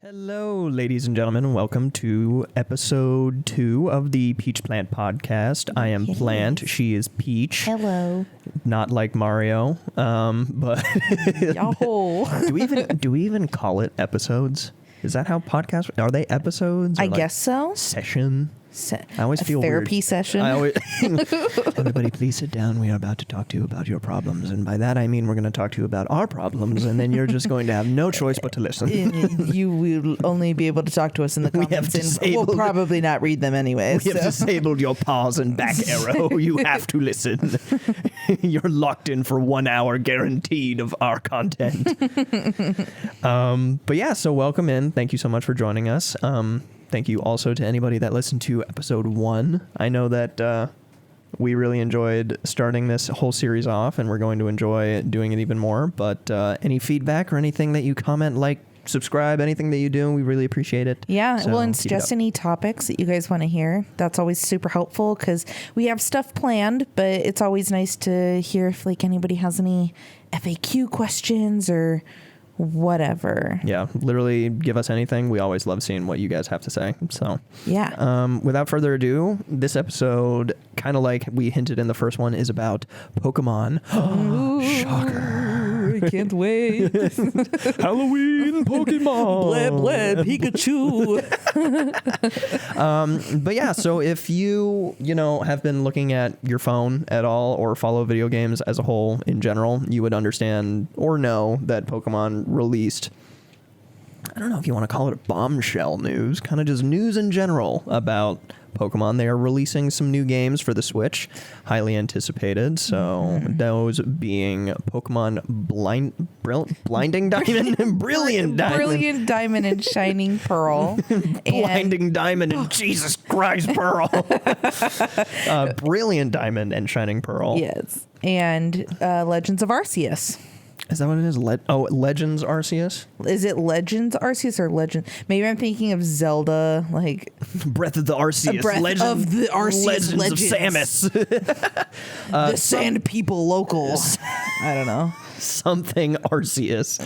Hello, ladies and gentlemen. Welcome to episode 2 of the Peach Plant podcast. I am Plant. She is Peach. Hello. Not like Mario, but do we even call it episodes? Is that how podcasts are? They episodes? I guess so. Session. I always feel therapy weird. session. Everybody, please sit down. We are about to talk to you about your problems, and by that I mean we're going to talk to you about our problems, and then you're just going to have no choice but to listen. You will only be able to talk to us in the comments, and we'll probably not read them anyway. We have disabled your pause and back arrow. You have to listen. You're locked in for 1 hour guaranteed of our content. But yeah, so welcome in. Thank you so much for joining us. Thank you also to anybody that listened to episode 1. I know that we really enjoyed starting this whole series off, and we're going to enjoy doing it even more. But any feedback or anything that you comment, like, subscribe, anything that you do, we really appreciate it. Yeah, so, well, and suggest any topics that you guys want to hear. That's always super helpful because we have stuff planned, but it's always nice to hear if like anybody has any FAQ questions or whatever. Yeah, literally give us anything. We always love seeing what you guys have to say. So yeah. Without further ado, this episode, kind of like we hinted in the first one, is about Pokemon. Shocker. I can't wait. Halloween Pokemon. Bleh, bleh, Pikachu. But yeah, so if you have been looking at your phone at all or follow video games as a whole in general, you would understand or know that Pokemon released, I don't know if you want to call it a bombshell news, kind of just news in general about Pokemon. They are releasing some new games for the Switch, highly anticipated. So those being Pokemon Blinding Diamond, Brilliant Diamond. Brilliant Diamond and Shining Pearl. Blinding Diamond and Jesus Christ Pearl. Brilliant Diamond and Shining Pearl. Yes. And Legends of Arceus. Is that what it is? Legends Arceus? Is it Legends Arceus or Legend? Maybe I'm thinking of Zelda, like Breath of the Arceus. Breath of the Arceus Legends of Samus. The Sand People locals. I don't know. Something Arceus.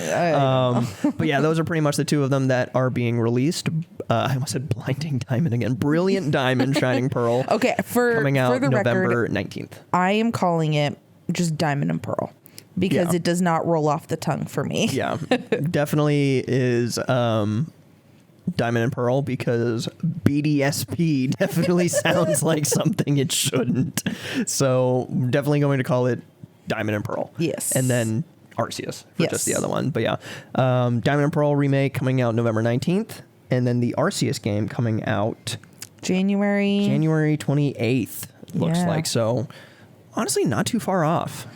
But yeah, those are pretty much the two of them that are being released. I almost said Blinding Diamond again. Brilliant Diamond, Shining Pearl. Okay, coming out for the November record, 19th. I am calling it just Diamond and Pearl. Because it does not roll off the tongue for me. Yeah, definitely is Diamond and Pearl because BDSP definitely sounds like something it shouldn't. So definitely going to call it Diamond and Pearl. Yes. And then Arceus for just the other one. But yeah, Diamond and Pearl remake coming out November 19th. And then the Arceus game coming out January 28th, looks like. So honestly, not too far off.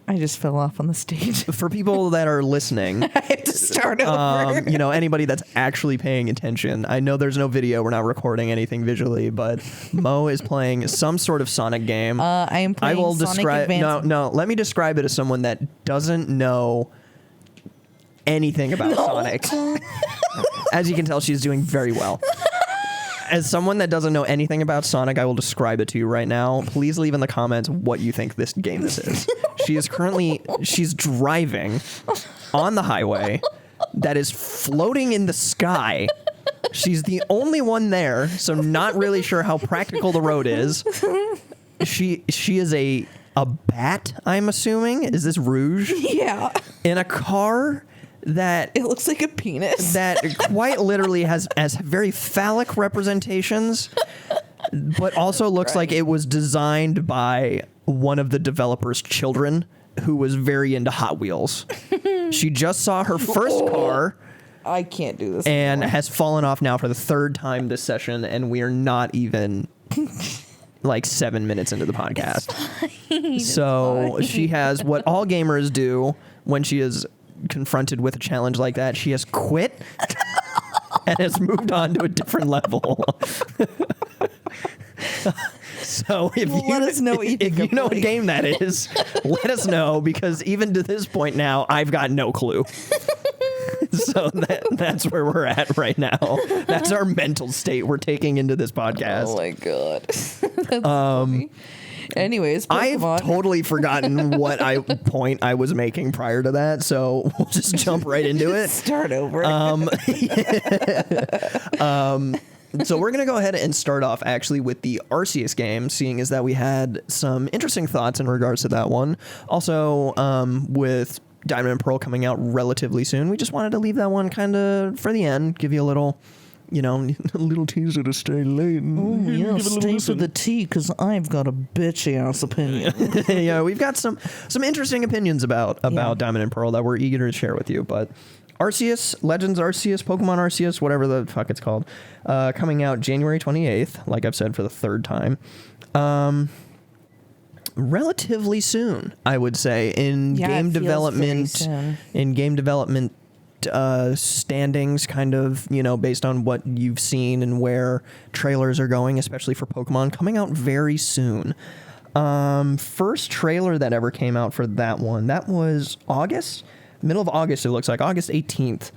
I just fell off on the stage. For people that are listening, I have to start over. Anybody that's actually paying attention, I know there's no video. We're not recording anything visually, but Mo is playing some sort of Sonic game. I am playing Sonic Advance. No, let me describe it as someone that doesn't know anything about Sonic. As you can tell, she's doing very well. As someone that doesn't know anything about Sonic, I will describe it to you right now. Please leave in the comments what you think this is. She's driving on the highway that is floating in the sky. She's the only one there, so not really sure how practical the road is. She is a bat, I'm assuming. Is this Rouge? Yeah. In a car that it looks like a penis. That quite literally has very phallic representations, but also looks like it was designed by one of the developer's children who was very into Hot Wheels. She just saw her first car. I can't do this and anymore. Has fallen off now for the third time this session, and we are not even like 7 minutes into the podcast. So she has what all gamers do when she is confronted with a challenge like that. She has quit and has moved on to a different level. So if let us know if you know what game that is, let us know, because even to this point now, I've got no clue. So that's where we're at right now. That's our mental state we're taking into this podcast. Oh my God. That's funny. Anyways, I've Pokemon. totally forgotten what point I was making prior to that, so we'll just jump right into it. Start over. So we're going to go ahead and start off actually with the Arceus game, seeing as that we had some interesting thoughts in regards to that one. Also, with Diamond and Pearl coming out relatively soon, we just wanted to leave that one kind of for the end, give you a little, a little teaser to stay late. Oh, yeah, stay for the tea, because I've got a bitchy ass opinion. Yeah, we've got some interesting opinions about Diamond and Pearl that we're eager to share with you, but Arceus, Legends Arceus, Pokemon Arceus, whatever the fuck it's called, coming out January 28th, like I've said for the third time. Relatively soon, I would say, in game development, standings, kind of, based on what you've seen and where trailers are going, especially for Pokemon, coming out very soon. First trailer that ever came out for that one, that was middle of August, it looks like, August 18th.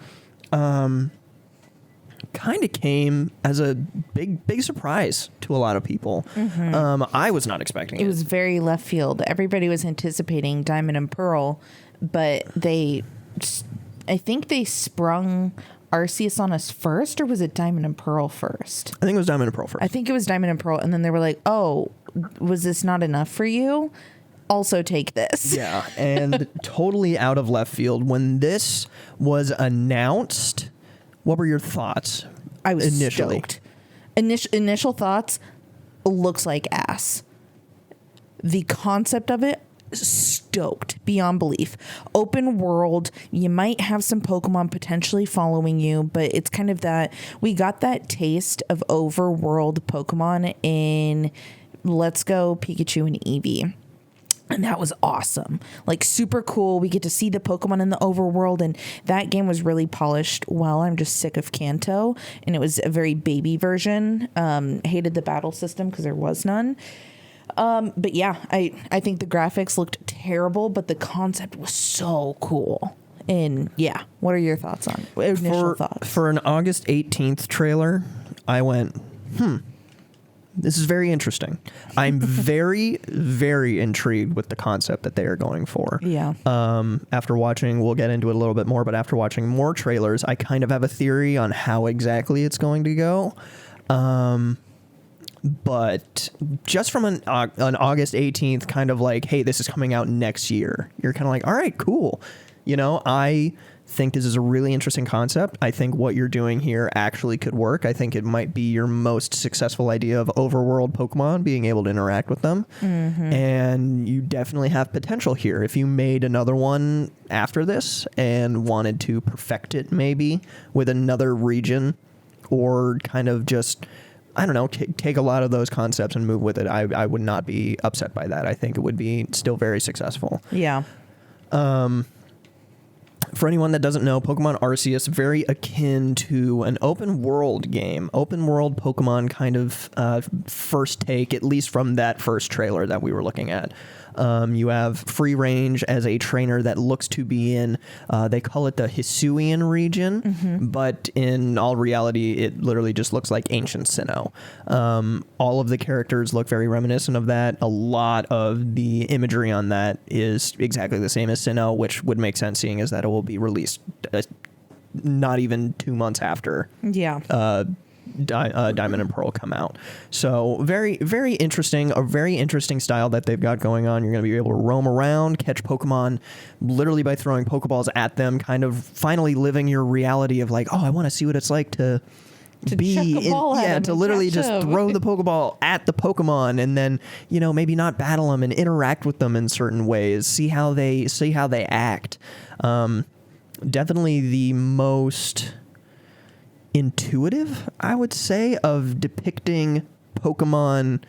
Kind of came as a big surprise to a lot of people. Mm-hmm. I was not expecting it. It was very left field. Everybody was anticipating Diamond and Pearl, but I think they sprung Arceus on us first, or was it Diamond and Pearl first? I think it was Diamond and Pearl first. I think it was Diamond and Pearl, and then they were like, oh, was this not enough for you? Also take this. Yeah, and totally out of left field. When this was announced, what were your thoughts? I was initially stoked. Initial thoughts, looks like ass. The concept of it, stoked beyond belief. Open world, you might have some Pokemon potentially following you, but it's kind of that, we got that taste of overworld Pokemon in Let's Go Pikachu and Eevee. And that was awesome. Like, super cool. We get to see the Pokemon in the overworld, and that game was really polished well. I'm just sick of Kanto, and it was a very baby version. Hated the battle system because there was none. But yeah, I think the graphics looked terrible, but the concept was so cool. And yeah, what are your thoughts on initial thoughts? For an August 18th trailer, I went, this is very interesting. I'm very, very intrigued with the concept that they are going for. Yeah. After watching, we'll get into it a little bit more, but after watching more trailers, I kind of have a theory on how exactly it's going to go. But just from an August 18th kind of like, hey, this is coming out next year, you're kind of like, all right, cool. I think this is a really interesting concept. I think what you're doing here actually could work. I think it might be your most successful idea of overworld Pokemon, being able to interact with them. Mm-hmm. And you definitely have potential here. If you made another one after this and wanted to perfect it maybe with another region, or kind of just, I don't know, take a lot of those concepts and move with it, I would not be upset by that. I think it would be still very successful. Yeah. For anyone that doesn't know, Pokemon Arceus, very akin to an open world game, open world Pokemon kind of first take, at least from that first trailer that we were looking at. You have free range as a trainer that looks to be in, they call it the Hisuian region, mm-hmm. but in all reality, it literally just looks like ancient Sinnoh. All of the characters look very reminiscent of that. A lot of the imagery on that is exactly the same as Sinnoh, which would make sense seeing as that it will be released not even 2 months after. Yeah. Diamond and Pearl come out. So very, very interesting, a very interesting style that they've got going on. You're going to be able to roam around, catch Pokemon literally by throwing Pokeballs at them, kind of finally living your reality of like, oh, I want to see what it's like to be to literally just throw the Pokeball at the Pokemon and then, maybe not battle them and interact with them in certain ways, see how they act. Definitely the most intuitive, I would say, of depicting Pokemon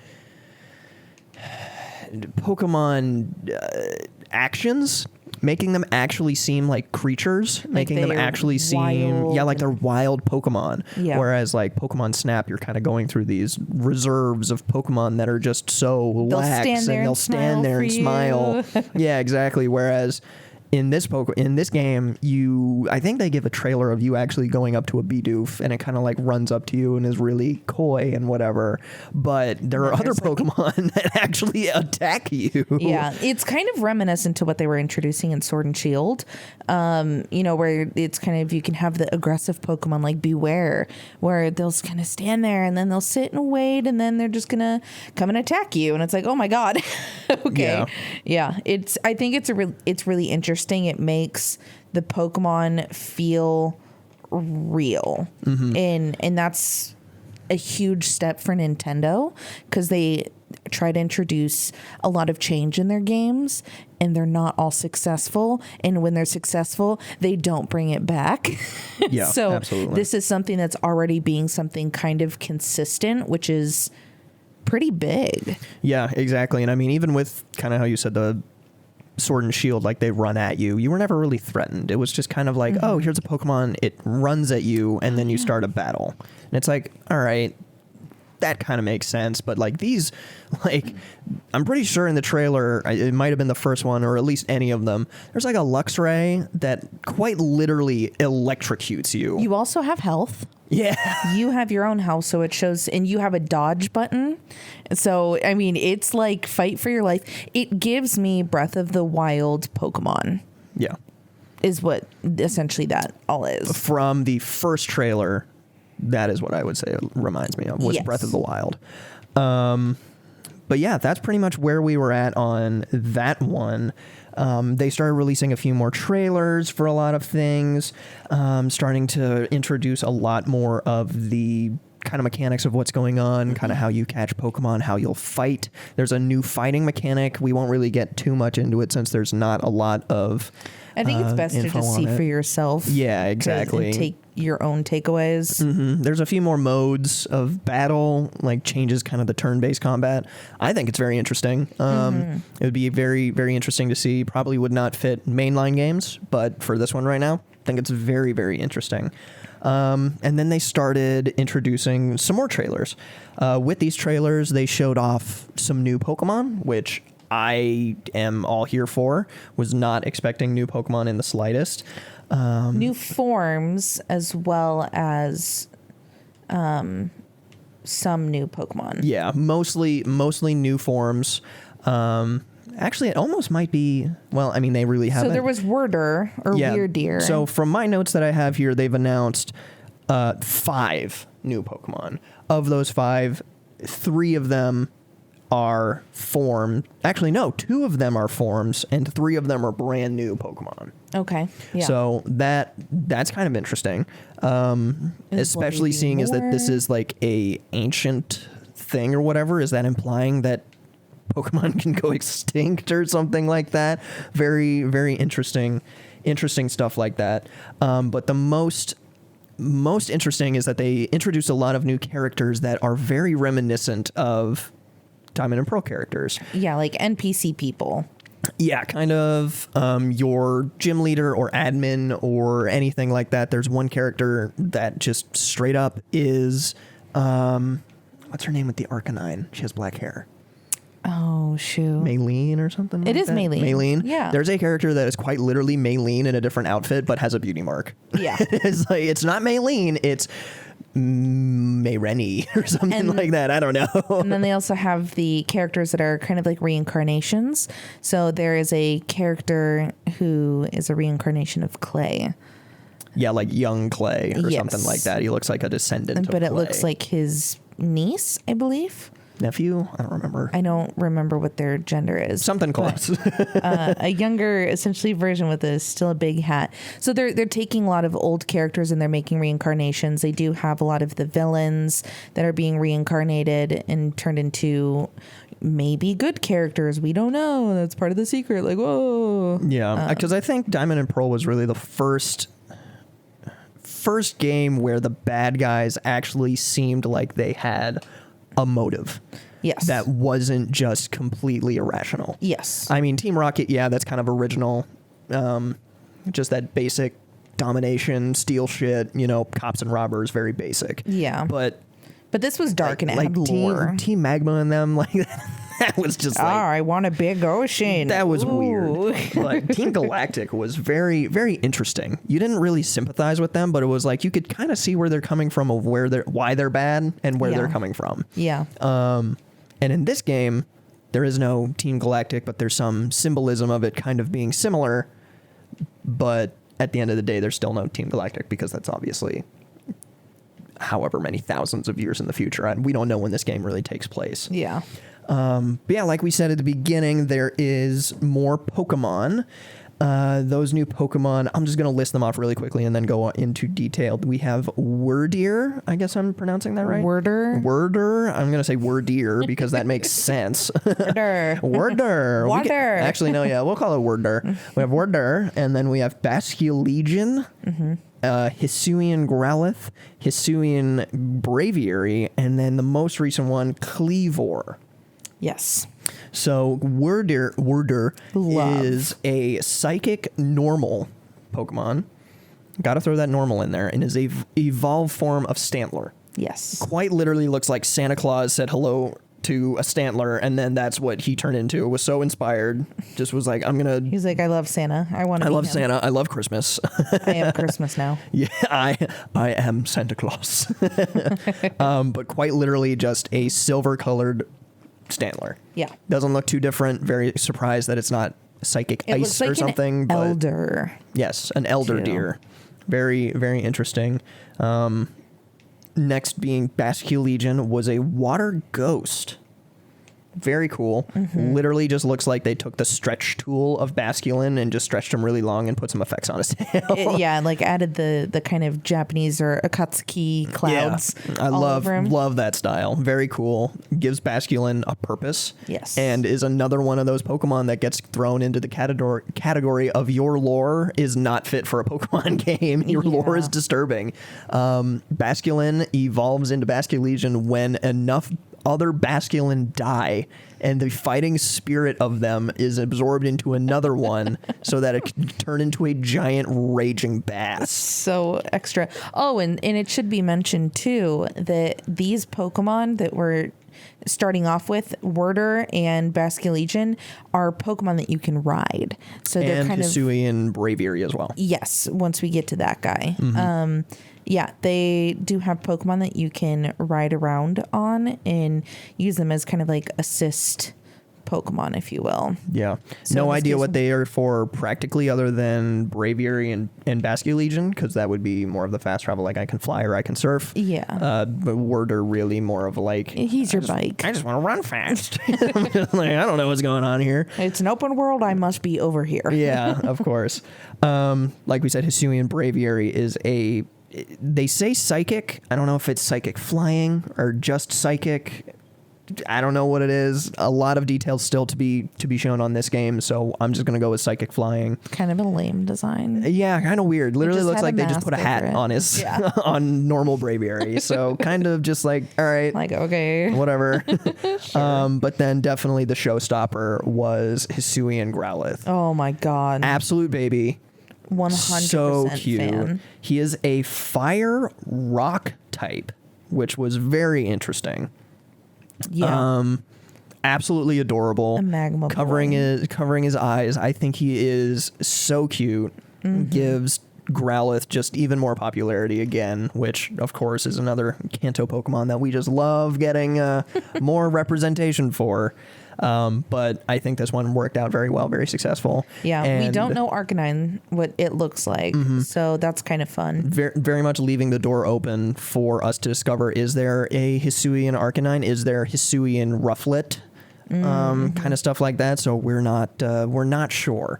actions, making them actually seem like creatures, like making them actually seem like they're wild Pokemon. Yeah. Whereas like Pokemon Snap, you're kind of going through these reserves of Pokemon that are just so lax, and they'll stand there and smile. Yeah, exactly. Whereas in this game, I think they give a trailer of you actually going up to a Bidoof, and it kind of like runs up to you and is really coy and whatever. But there are other Pokemon that actually attack you. Yeah, it's kind of reminiscent to what they were introducing in Sword and Shield. Where it's kind of, you can have the aggressive Pokemon like Beware, where they'll kind of stand there and then they'll sit and wait, and then they're just gonna come and attack you, and it's like, oh my god. Okay, yeah. I think it's really interesting. It makes the Pokemon feel real, and that's a huge step for Nintendo, because they try to introduce a lot of change in their games, and they're not all successful, and when they're successful they don't bring it back. Yeah, so absolutely. This is something that's already being something kind of consistent, which is pretty big. Yeah, exactly. And I mean, even with kind of how you said the Sword and Shield, like they run at you, you were never really threatened. It was just kind of like, oh, here's a Pokemon, it runs at you, and then you start a battle. And it's like, all right, that kind of makes sense. But like these, like, I'm pretty sure in the trailer, it might have been the first one, or at least any of them, there's like a Luxray that quite literally electrocutes you. You also have health. Yeah. You have your own health, so it shows, and you have a dodge button. So, I mean, it's like fight for your life. It gives me Breath of the Wild Pokemon. Yeah. Is what essentially that all is. From the first trailer, that is what I would say it reminds me of, was Yes. Breath of the Wild. But yeah, that's pretty much where we were at on that one. They started releasing a few more trailers for a lot of things, starting to introduce a lot more of the kind of mechanics of what's going on, kind of how you catch Pokemon, how you'll fight. There's a new fighting mechanic. We won't really get too much into it since there's not a lot of I think it's best to info just on see it. for yourself. Yeah, exactly. And take your own takeaways. There's a few more modes of battle, like changes kind of the turn-based combat. I think it's very interesting. It would be very, very interesting to see. Probably would not fit mainline games, but for this one right now, I think it's very, very interesting. And then they started introducing some more trailers. With these trailers, they showed off some new Pokemon, which I am all here for. Was not expecting new Pokemon in the slightest. New forms, as well as some new Pokemon. Yeah, mostly new forms. Actually, it almost might be. Well, I mean, they really haven't. So there was Worder or Weirdeer. So from my notes that I have here, they've announced 5 new Pokemon. Of those 5, 3 of them are formed. Actually, no, 2 of them are forms, and 3 of them are brand new Pokemon. Okay. Yeah. So that's kind of interesting, especially seeing is that this is like a ancient thing or whatever. Is that implying that Pokemon can go extinct or something like that? Very, very interesting stuff like that. But the most interesting is that they introduced a lot of new characters that are very reminiscent of Diamond and Pearl characters. Yeah, like NPC people. Yeah, kind of your gym leader or admin or anything like that. There's one character that just straight up is, what's her name with the Arcanine? She has black hair. Oh, shoot. Maylene or something like It is that? Maylene. Maylene. Yeah. There's a character that is quite literally Maylene in a different outfit, but has a beauty mark. Yeah. It's like, it's not Maylene, it's Mayreni or something like that. I don't know. And then they also have the characters that are kind of like reincarnations. So there is a character who is a reincarnation of Clay. Yeah, like young Clay or Yes. something like that. He looks like a descendant of But it Clay. looks like his niece, I believe. Nephew? I don't remember. I don't remember what their gender is. Something close. A younger, essentially, version with still a big hat. So they're taking a lot of old characters and they're making reincarnations. They do have a lot of the villains that are being reincarnated and turned into maybe good characters. We don't know. That's part of the secret. Like, whoa. Yeah, because I think Diamond and Pearl was really the first game where the bad guys actually seemed like they had a motive. Yes. That wasn't just completely irrational. Yes. I mean, Team Rocket, yeah, that's kind of original. Just that basic domination, steal shit, cops and robbers, very basic. Yeah. But this was dark and it like had lore. Team Magma and them, like That was just like, I want a big ocean. that was Ooh. weird. But Team Galactic was very, very interesting. You didn't really sympathize with them, but it was like you could kind of see where they're coming from, of why they're bad and where Yeah. they're coming from. Yeah. And in this game, there is no Team Galactic, but there's some symbolism of it kind of being similar. But at the end of the day, there's still no Team Galactic because that's obviously however many thousands of years in the future. And we don't know when this game really takes place. Yeah. But yeah, like we said at the beginning, there is more Pokemon. Those new Pokemon, I'm just going to list them off really quickly and then go into detail. We have Wordeer. I guess I'm pronouncing that right. Worder. I'm going to say Wordeer because that makes sense. Worder. Worder. Water. Actually, no, yeah, we'll call it Worder. We have Worder, and then we have Basculegion, Hisuian Growlithe, Hisuian Braviary, and then the most recent one, Cleavor. Yes. So Worder Love. is a psychic normal Pokemon. Got to throw that normal in there, and is a evolved form of Stantler. Yes. Quite literally looks like Santa Claus said hello to a Stantler, and then that's what he turned into. Was so inspired, just was like, He's like, I love Santa. I love Santa. I love Christmas. I am Christmas now. Yeah, I am Santa Claus. But quite literally just a silver-colored Stantler. Yeah. Doesn't look too different. Very surprised that it's not psychic It ice looks like or something. An but elder. yes, an elder too. deer. Very, very interesting. Next being Basculegion was a water ghost. Very cool. Literally just looks like they took the stretch tool of Basculin and just stretched him really long and put some effects on his tail. Yeah, like added the kind of Japanese or Akatsuki clouds. Yeah. I all over him. love that style. Very cool. Gives Basculin a purpose. Yes. And is another one of those Pokemon that gets thrown into the category of your lore is not fit for a Pokemon game. Your lore Yeah. is disturbing. Basculin evolves into Basculegion when enough other Basculin die, and the fighting spirit of them is absorbed into another one so that it can turn into a giant raging bass. So extra. Oh, and it should be mentioned too that these Pokemon that we're starting off with, Worder and Basculegion, are Pokemon that you can ride. So they're And kind Hisui and Braviary as well. Yes, once we get to that guy. Yeah, they do have Pokemon that you can ride around on and use them as kind of like assist Pokemon, if you will. Yeah. So No in this idea case- what they are for practically other than Braviary and Basculegion, because that would be more of the fast travel, like I can fly or I can surf. Yeah. But Worder really more of like... He's your bike. I just want to run fast. I'm just like, I don't know what's going on here. It's an open world. I must be over here. Yeah, of course. Like we said, Hisuian Braviary is a... They say psychic. I don't know if it's psychic flying or just psychic. I don't know what it is. A lot of details still to be shown on this game, so I'm just gonna go with psychic flying. Kind of a lame design. Yeah, kind of weird. Literally just looks had like a they just mask put a hat over it. on his Yeah. on normal Braviary. So kind of just like, all right, Like, okay. whatever. But then definitely the showstopper was Hisuian Growlithe. Oh my God. Absolute baby. 100% So cute. fan. He is a fire rock type, which was very interesting. Yeah. Absolutely adorable. A magma covering boy. covering his eyes. I think he is so cute. Mm-hmm. Gives Growlithe just even more popularity again, which of course is another Kanto Pokemon that we just love getting more representation for. But I think this one worked out very well, very successful. Yeah, we And don't know Arcanine what it looks like, so that's kind of fun. Very, very much leaving the door open for us to discover, is there a Hisuian Arcanine? Is there Hisuian Rufflet? Kind of stuff like that. So we're not sure.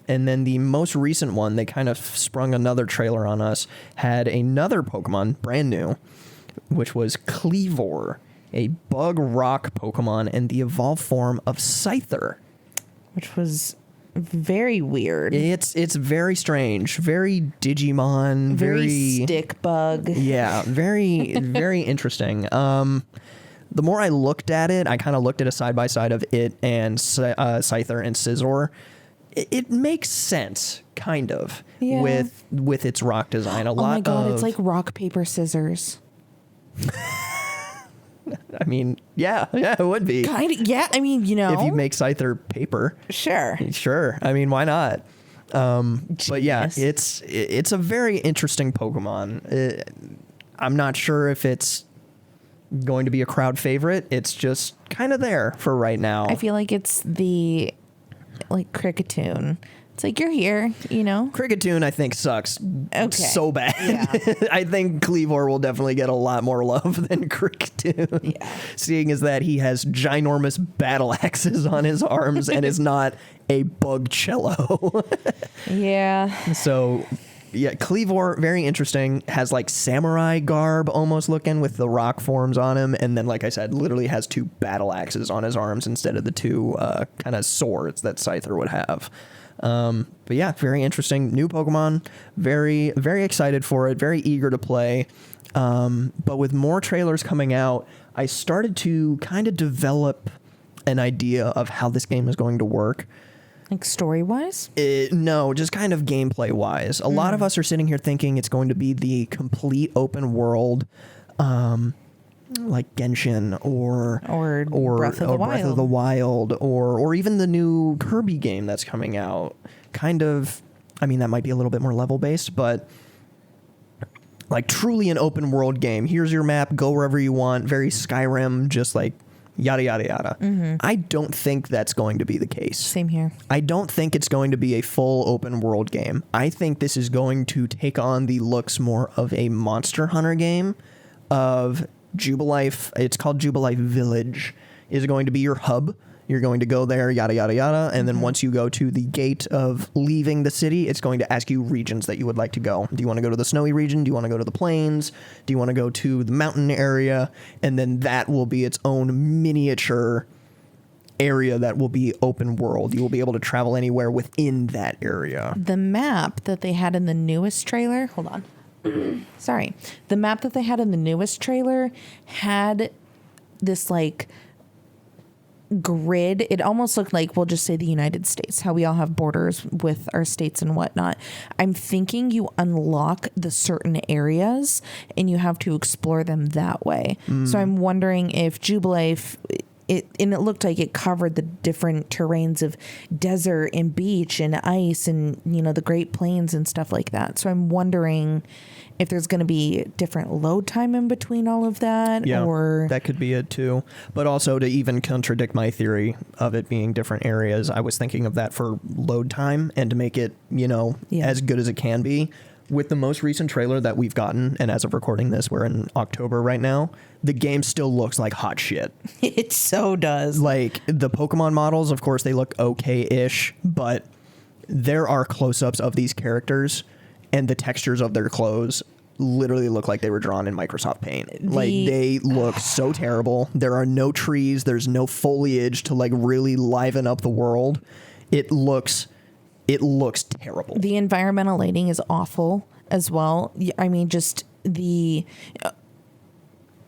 And then the most recent one, they kind of sprung another trailer on us, had another Pokemon, brand new, which was Cleavor, a bug rock Pokemon and the evolved form of Scyther. Which was very weird. It's very strange, very Digimon, Very stick bug. Yeah, very, very interesting. The more I looked at it, I kind of looked at a side-by-side of it and Scyther and Scizor. It makes sense, kind of, Yeah. with its rock design. Oh my God, it's like rock, paper, scissors. I mean, yeah, it would be. Kind of, yeah. I mean, If you make Scyther paper. Sure. I mean, why not? But yeah, it's a very interesting Pokemon. I'm not sure if it's going to be a crowd favorite. It's just kind of there for right now. I feel like it's the Kricketune. It's like, you're here, Kricketune, I think, sucks so bad. Yeah. I think Kleavor will definitely get a lot more love than Kricketune. Yeah. Seeing as that he has ginormous battle axes on his arms and is not a bug cello. Yeah. So, yeah, Kleavor, very interesting. Has like samurai garb almost looking with the rock forms on him. And then, like I said, literally has 2 battle axes on his arms instead of the 2 kind of swords that Scyther would have. But yeah, very interesting. New Pokemon. Very, very excited for it. Very eager to play. But with more trailers coming out, I started to kind of develop an idea of how this game is going to work. Like story-wise? No, just kind of gameplay-wise. A lot of us are sitting here thinking it's going to be the complete open world, like Genshin or Breath of the Wild, or even the new Kirby game that's coming out. Kind of, I mean, that might be a little bit more level-based, but like truly an open world game. Here's your map, go wherever you want. Very Skyrim, just like yada, yada, yada. Mm-hmm. I don't think that's going to be the case. Same here. I don't think it's going to be a full open world game. I think this is going to take on the looks more of a Monster Hunter game of Jubilife. It's called Jubilife Village, is going to be your hub. You're going to go there, yada, yada, yada. And then once you go to the gate of leaving the city, it's going to ask you regions that you would like to go. Do you want to go to the snowy region? Do you want to go to the plains? Do you want to go to the mountain area? And then that will be its own miniature area that will be open world. You will be able to travel anywhere within that area. The map that they had in the newest trailer, hold on. Sorry. The map that they had in the newest trailer had this like grid. It almost looked like, we'll just say the United States, how we all have borders with our states and whatnot. I'm thinking you unlock the certain areas and you have to explore them that way. So I'm wondering if Jubilife, it looked like it covered the different terrains of desert and beach and ice and, the Great Plains and stuff like that. So I'm wondering if there's going to be different load time in between all of that. Yeah, or that could be it too. But also, to even contradict my theory of it being different areas, I was thinking of that for load time and to make it, as good as it can be. With the most recent trailer that we've gotten, and as of recording this, we're in October right now, the game still looks like hot shit. It so does. Like, the Pokemon models, of course, they look okay-ish, but there are close-ups of these characters, and the textures of their clothes literally look like they were drawn in Microsoft Paint. They look so terrible. There are no trees. There's no foliage to, really liven up the world. It looks terrible. The environmental lighting is awful as well. I mean, just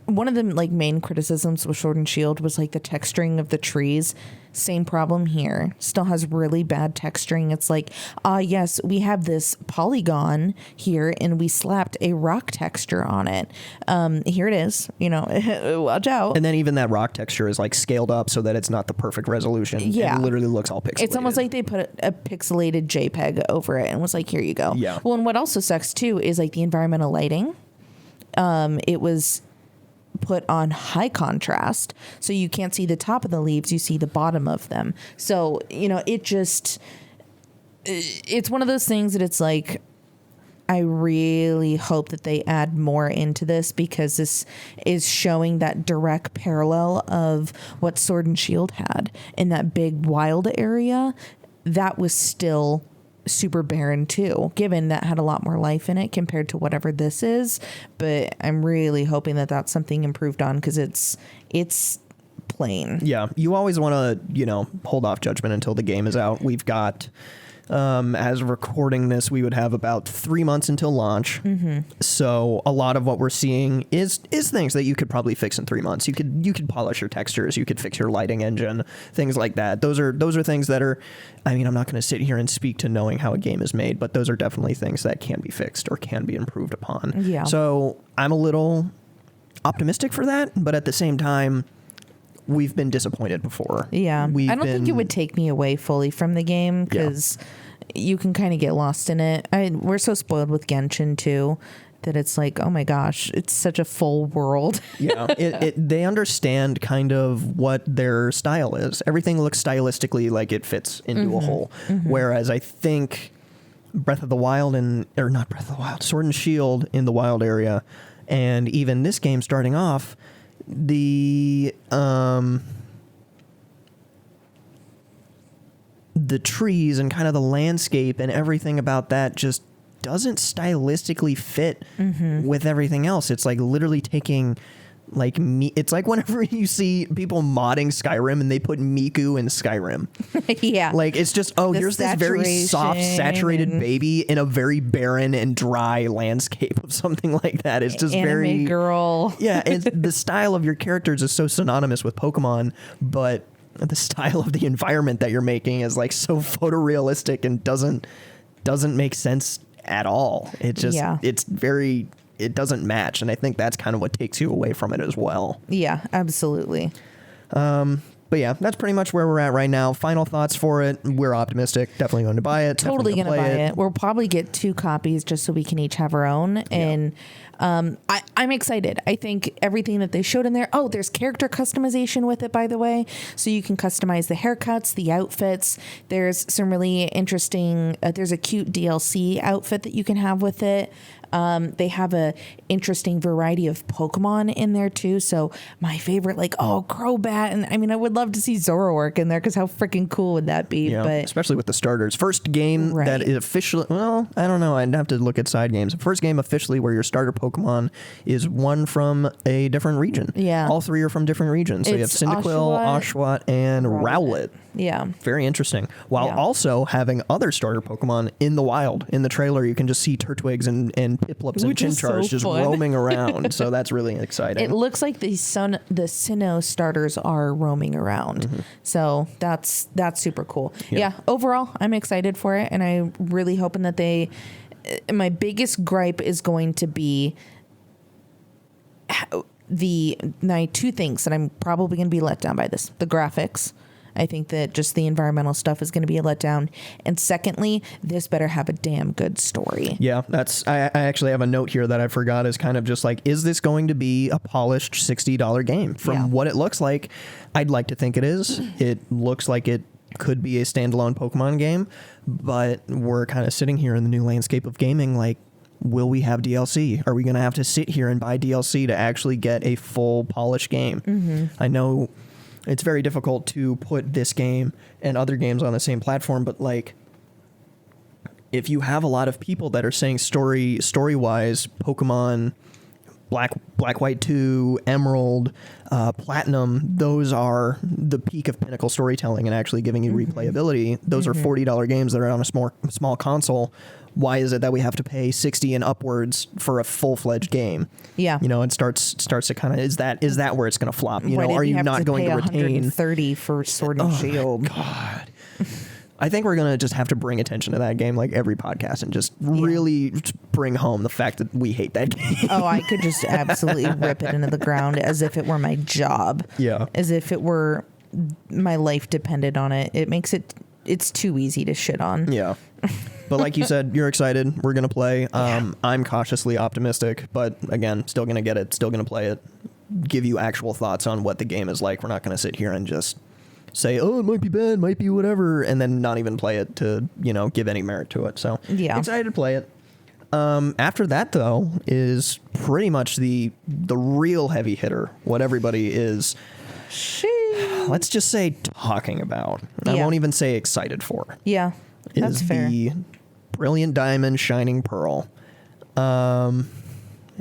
one of the main criticisms with Sword and Shield was the texturing of the trees. Same problem here. Still has really bad texturing. It's like, yes, we have this polygon here and we slapped a rock texture on it. Here it is, watch out. And then even that rock texture is scaled up so that it's not the perfect resolution. Yeah. It literally looks all pixelated. It's almost like they put a pixelated JPEG over it and was like, here you go. Yeah. Well, and what also sucks too is the environmental lighting. It was put on high contrast, so you can't see the top of the leaves, you see the bottom of them. So, it's one of those things that it's like, I really hope that they add more into this, because this is showing that direct parallel of what Sword and Shield had in that big wild area. That was still super barren too, given that had a lot more life in it compared to whatever this is. But I'm really hoping that that's something improved on, because it's plain. Yeah, you always want to hold off judgment until the game is out. We've got as recording this, we would have about 3 months until launch. So a lot of what we're seeing is things that you could probably fix in 3 months. You could polish your textures, you could fix your lighting engine, things like that. Those are things that are, I mean, I'm not going to sit here and speak to knowing how a game is made, but those are definitely things that can be fixed or can be improved upon. Yeah. So I'm a little optimistic for that, but at the same time, we've been disappointed before. Yeah. I don't think it would take me away fully from the game because you can kind of get lost in it. We're so spoiled with Genshin too that it's like, oh my gosh, it's such a full world. Yeah. They understand kind of what their style is. Everything looks stylistically like it fits into a whole. Whereas I think Breath of the Wild not Breath of the Wild, Sword and Shield in the wild area, and even this game starting off, the trees and kind of the landscape and everything about that just doesn't stylistically fit with everything else. It's like literally taking like it's like whenever you see people modding Skyrim and they put Miku in Skyrim. Yeah. Like it's just, here's this very soft, saturated baby in a very barren and dry landscape of something like that. It's just Anime very girl. Yeah, the style of your characters is so synonymous with Pokemon, but the style of the environment that you're making is like so photorealistic and doesn't make sense at all. It just it doesn't match, and I think that's kind of what takes you away from it as well. Yeah, absolutely. But yeah, that's pretty much where we're at right now. Final thoughts for it. We're optimistic. Definitely going to buy it. Totally going to buy it. We'll probably get 2 copies just so we can each have our own. And I'm excited. I think everything that they showed in there. Oh, there's character customization with it, by the way. So you can customize the haircuts, the outfits. There's some really interesting, there's a cute DLC outfit that you can have with it. They have a interesting variety of Pokemon in there too. So my favorite, like, Crobat. And I mean, I would love to see Zoroark in there because how freaking cool would that be? Yeah, but especially with the starters. First game that is officially, well, I don't know. I'd have to look at side games. First game officially where your starter Pokemon is one from a different region. Yeah. All 3 are from different regions. So you have Cyndaquil, Oshawott, and Rowlet. Yeah. Very interesting. While also having other starter Pokemon in the wild. In the trailer, you can just see Turtwigs and Piplups and Chinchars just roaming around. So that's really exciting. It looks like the Sinnoh starters are roaming around. So that's super cool. Yeah. Overall, I'm excited for it. And I'm really hoping that my biggest gripe is going to be my 2 things that I'm probably going to be let down by this. The graphics. I think that just the environmental stuff is going to be a letdown. And secondly, this better have a damn good story. Yeah, I actually have a note here that I forgot is kind of just like, is this going to be a polished $60 game? From what it looks like, I'd like to think it is. It looks like it could be a standalone Pokemon game, but we're kind of sitting here in the new landscape of gaming like, will we have DLC? Are we going to have to sit here and buy DLC to actually get a full polished game? I know it's very difficult to put this game and other games on the same platform, but like, if you have a lot of people that are saying story-wise, Pokemon, Black, White 2, Emerald, Platinum, those are the peak of pinnacle storytelling and actually giving you replayability. Those are $40 games that are on a small console. Why is it that we have to pay 60 and upwards for a full-fledged game? Yeah. You know, it starts to kind of, is that where it's going to flop? You know, are you not going to retain $130 for Sword and Shield? God. I think we're going to just have to bring attention to that game like every podcast and just really bring home the fact that we hate that game. I could just absolutely rip it into the ground as if it were my job. Yeah. As if it were my life depended on it. It's too easy to shit on. Yeah. But like you said, you're excited. We're going to play. I'm cautiously optimistic, but again, still going to get it, still going to play it, give you actual thoughts on what the game is like. We're not going to sit here and just say, it might be bad, might be whatever, and then not even play it to, give any merit to it. So excited to play it. After that, though, is pretty much the real heavy hitter, what everybody is, let's just say, talking about. I won't even say excited for. Yeah, that's fair. The Brilliant Diamond Shining Pearl.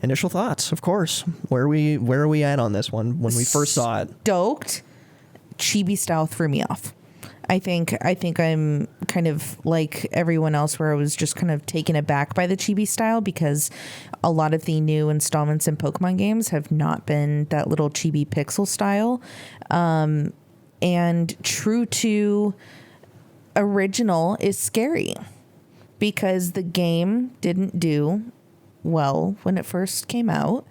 Initial thoughts, of course. Where are we at on this one when we first saw it? Stoked. Chibi style threw me off. I think I'm kind of like everyone else where I was just kind of taken aback by the chibi style because a lot of the new installments in Pokemon games have not been that little chibi pixel style. And true to original is scary because the game didn't do well when it first came out.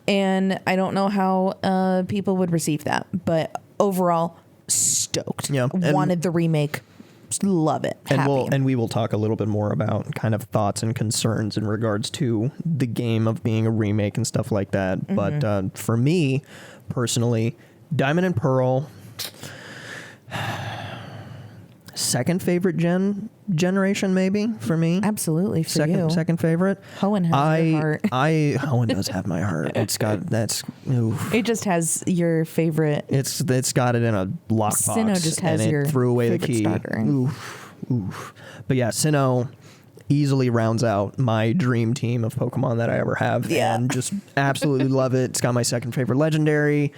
And I don't know how people would receive that, but overall, stoked. Yeah, wanted the remake. Love it. Happy. And we will talk a little bit more about kind of thoughts and concerns in regards to the game of being a remake and stuff like that. Mm-hmm. But for me personally, Diamond and Pearl, second favorite generation maybe for me. Absolutely for you. Second favorite. Hoenn has your heart. Hoenn does have my heart. It's got oof. It just has your favorite. It's got it in a lockbox. Sinnoh just has and your it threw away the key. starter. Oof. But yeah, Sinnoh easily rounds out my dream team of Pokemon that I ever have. Yeah. And just absolutely love it. It's got my second favorite legendary.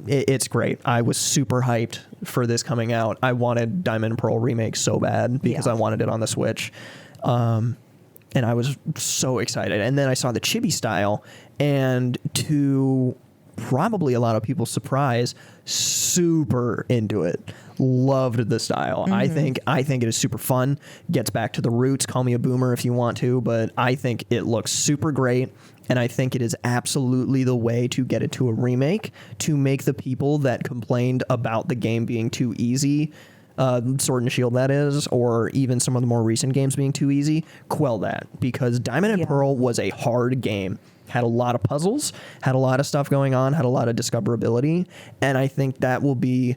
It's great. I was super hyped for this coming out. I wanted Diamond and Pearl remake so bad because I wanted it on the Switch. And I was so excited. And then I saw the chibi style, and to probably a lot of people's surprise, super into it. Loved the style. Mm-hmm. I think it is super fun. Gets back to the roots. Call me a boomer if you want to, but I think it looks super great. And I think it is absolutely the way to get it to a remake, to make the people that complained about the game being too easy, Sword and Shield that is, or even some of the more recent games being too easy, quell that. Because Diamond and Pearl was a hard game. Had a lot of puzzles, had a lot of stuff going on, had a lot of discoverability. And I think that will be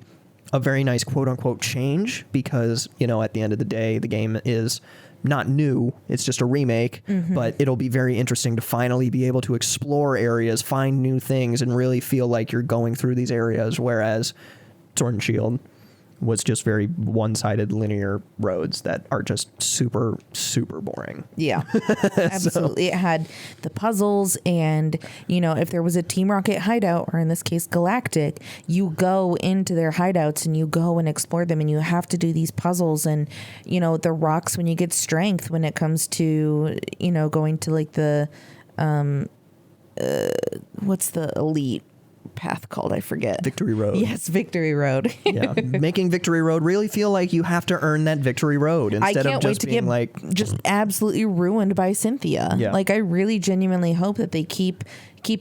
a very nice quote-unquote change because, at the end of the day, the game is not new, it's just a remake, but it'll be very interesting to finally be able to explore areas, find new things, and really feel like you're going through these areas, whereas Sword and Shield was just very one-sided linear roads that are just super, super boring. Yeah, absolutely. It had the puzzles, and, if there was a Team Rocket hideout, or in this case, Galactic, you go into their hideouts and you go and explore them, and you have to do these puzzles, and, the rocks when you get strength when it comes to, going to like the, what's the elite path called? I forget. Victory Road. Yes, Victory Road. Yeah, making Victory Road really feel like you have to earn that Victory Road instead of just being like just absolutely ruined by Cynthia. Yeah. Like I really genuinely hope that they keep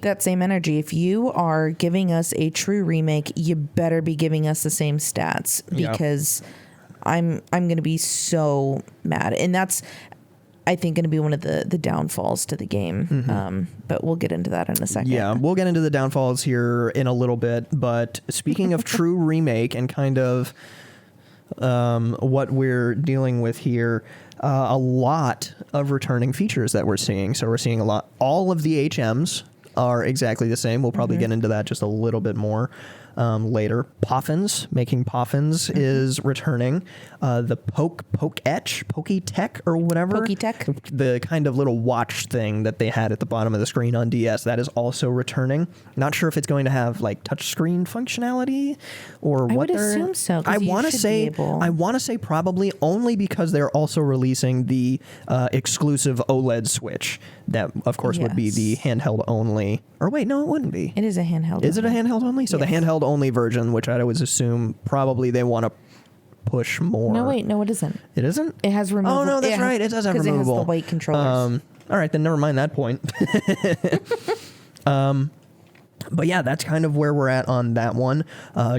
that same energy. If you are giving us a true remake, you better be giving us the same stats because I'm going to be so mad. And that's I think going to be one of the downfalls to the game. Mm-hmm. But we'll get into that in a second. Yeah, we'll get into the downfalls here in a little bit. But speaking of true remake and kind of what we're dealing with here, a lot of returning features that we're seeing. So we're seeing a lot. All of the HMs are exactly the same. We'll probably get into that just a little bit more later. Making Poffins is returning. The Poketech or whatever. Poketech. The kind of little watch thing that they had at the bottom of the screen on DS, that is also returning. Not sure if it's going to have like touchscreen functionality or what. I would assume so. I want to say probably, only because they're also releasing the exclusive OLED Switch that, of course, would be the handheld only. Or wait, no, it wouldn't be. It is a handheld. Is it a handheld only? So the handheld only version, which I always assume probably they want to push more. No, wait, no, it isn't. It isn't? It has removable. Oh, no, that's right. It does have removable. Because it has the white controllers. All right, then never mind that point. But yeah, that's kind of where we're at on that one.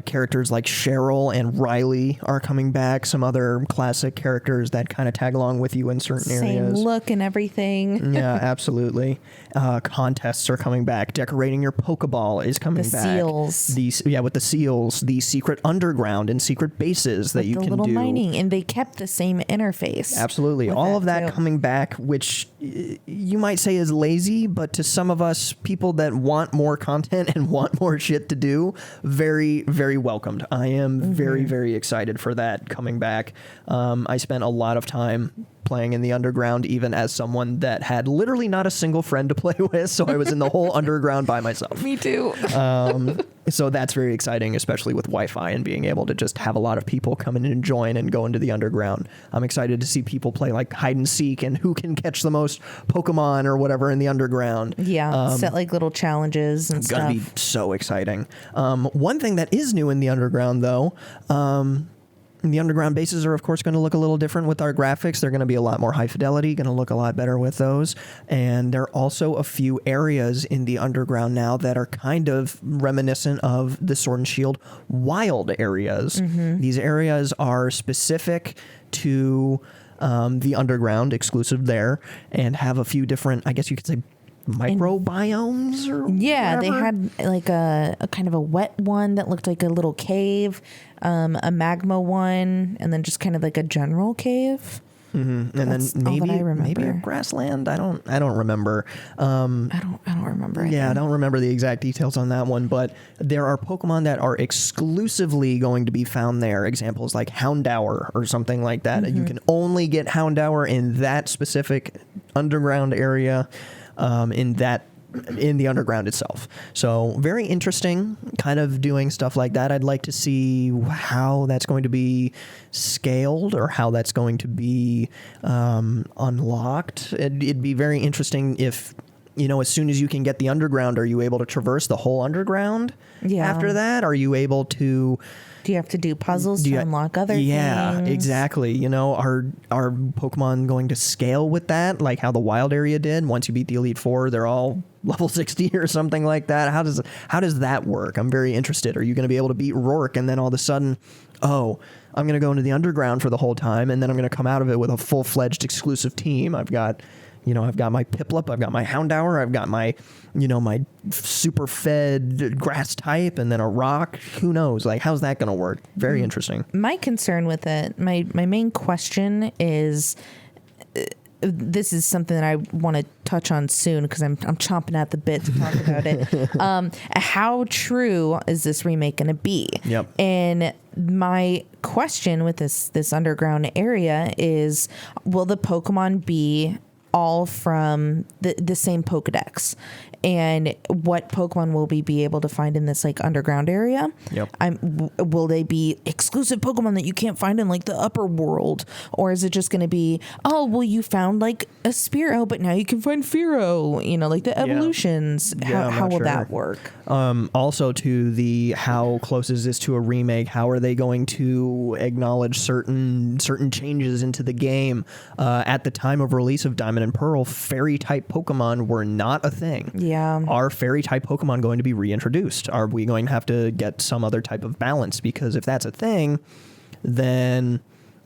Characters like Cheryl and Riley are coming back. Some other classic characters that kind of tag along with you in certain areas. Same look and everything. Yeah, absolutely. Contests are coming back. Decorating your Pokeball is coming back. Seals. With the seals. The secret underground and secret bases that you can do. The little mining, and they kept the same interface. Absolutely. All of that coming back, which you might say is lazy, but to some of us, people that want more content and want more shit to do, very, very welcomed. I am very, very excited for that coming back. I spent a lot of time playing in the underground, even as someone that had literally not a single friend to play with, so I was in the whole underground by myself. Me too. So that's very exciting, especially with Wi-Fi and being able to just have a lot of people come in and join and go into the underground. I'm excited to see people play like hide and seek and who can catch the most Pokemon or whatever in the underground. Yeah, set like little challenges and stuff. Gonna be so exciting. One thing that is new in the underground, though, The underground bases are, of course, going to look a little different with our graphics. They're going to be a lot more high fidelity, going to look a lot better with those. And there are also a few areas in the underground now that are kind of reminiscent of the Sword and Shield wild areas. These areas are specific to the underground, exclusive there, and have a few different, I guess you could say, microbiomes or Yeah, whatever. they had like a kind of a wet one that looked like a little cave, a magma one, and then just kind of like a general cave. And That's then all that I maybe a remember. grassland. I don't remember. I don't remember. Yeah, I either. don't remember the exact details on that one, but there are Pokemon that are exclusively going to be found there. Examples like Houndour or something like that. You can only get Houndour in that specific underground area, in the underground itself. So very interesting, kind of doing stuff like that. I'd like to see how that's going to be scaled or how that's going to be unlocked. It'd be very interesting if, as soon as you can get the underground, are you able to traverse the whole underground? Yeah. After that, are you able to... Do you have to do puzzles to unlock other things? Yeah, exactly. Are Pokemon going to scale with that, like how the wild area did? Once you beat the Elite Four, they're all level 60 or something like that. How does that work? I'm very interested. Are you going to be able to beat Rourke and then all of a sudden, I'm going to go into the underground for the whole time, and then I'm going to come out of it with a full-fledged exclusive team? I've got my Piplup, I've got my Houndour, I've got my, my super fed grass type, and then a rock. Who knows? Like, how's that going to work? Very interesting. My concern with it, my main question is, this is something that I want to touch on soon because I'm chomping at the bit to talk about it. How true is this remake going to be? Yep. And my question with this underground area is, will the Pokemon be all from the same Pokedex? And what Pokemon will we be able to find in this like underground area? Yep. Will they be exclusive Pokemon that you can't find in like the upper world? Or is it just going to be, you found like a Spearow, but now you can find Fearow, like the evolutions. Yeah, how will sure. that work? Also to the how close is this to a remake? How are they going to acknowledge certain changes into the game? At the time of release of Diamond and Pearl, fairy type Pokemon were not a thing. Yeah. Are fairy type Pokemon going to be reintroduced? Are we going to have to get some other type of balance? Because if that's a thing, then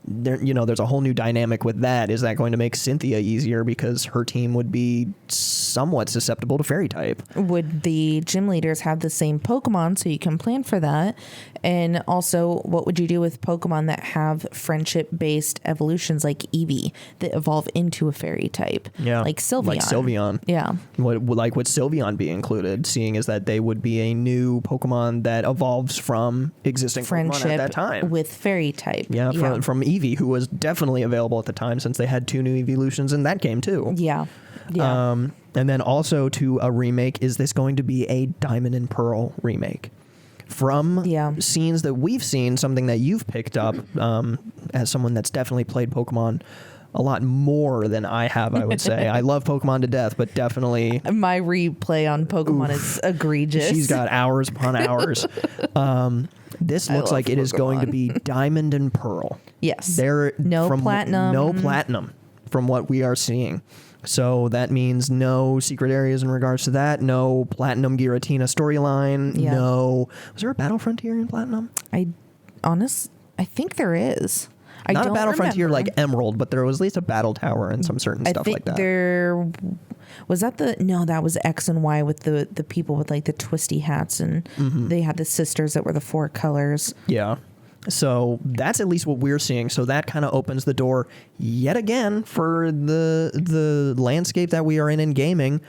there's a whole new dynamic with that. Is that going to make Cynthia easier because her team would be somewhat susceptible to fairy type? Would the gym leaders have the same Pokemon so you can plan for that? And also, what would you do with Pokemon that have friendship-based evolutions like Eevee that evolve into a fairy type? Yeah. Like Sylveon. Like Sylveon. Yeah. Would Sylveon be included, seeing as that they would be a new Pokemon that evolves from existing Friendship Pokemon at that time? with fairy type. Yeah, from Eevee, who was definitely available at the time since they had 2 new evolutions in that game too. Yeah. Yeah. And then also to a remake, is this going to be a Diamond and Pearl remake? From scenes that we've seen, something that you've picked up as someone that's definitely played Pokemon a lot more than I have, I would say. I love Pokemon to death, but definitely... My replay on Pokemon is egregious. She's got hours upon hours. This looks like it is going to be Diamond and Pearl. Yes. No platinum. From what we are seeing. So that means no secret areas in regards to that. No Platinum Giratina storyline. Yeah. No... Was there a Battle Frontier in Platinum? I think there is. Not a Battle Frontier like Emerald, but there was at least a Battle Tower and some certain stuff like that. There was that that was X and Y with the people with like the twisty hats, and they had the sisters that were the 4 colors. Yeah. So that's at least what we're seeing. So that kind of opens the door yet again for the landscape that we are in gaming.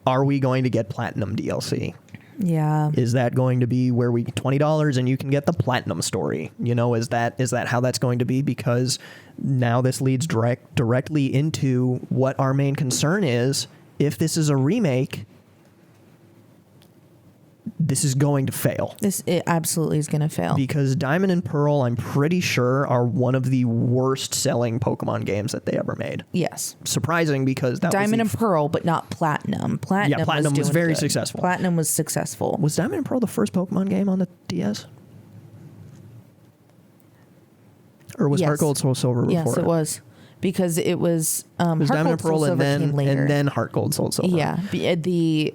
Are we going to get Platinum DLC? Yeah. Is that going to be where we $20 and you can get the Platinum story? Is that how that's going to be? Because now this leads directly into what our main concern is. If this is a remake, this is going to fail. It absolutely is going to fail. Because Diamond and Pearl, I'm pretty sure, are one of the worst selling Pokemon games that they ever made. Yes. Surprising because that Diamond was and Pearl, but not Platinum. Platinum was very good. successful. Platinum was successful. Was Diamond and Pearl the first Pokemon game on the DS? Or was Heart Gold Soul Silver before? Yes, it was. Because it was, It was Heart Diamond Gold and Pearl Soul and Silver came later. then Heart Gold Soul Silver. Yeah. The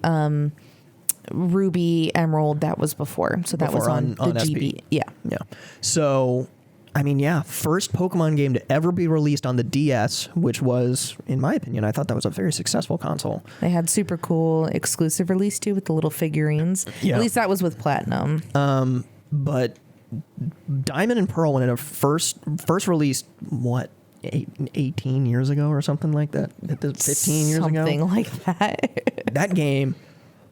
Ruby Emerald, that was before. So that was on the GB. SP. Yeah. So, I mean, yeah, first Pokemon game to ever be released on the DS, which was, in my opinion, I thought that was a very successful console. They had super cool exclusive release too with the little figurines. Yeah. At least that was with Platinum. But Diamond and Pearl, when it first released, what, 18 years ago or something like that? 15 years ago? Something like that. That game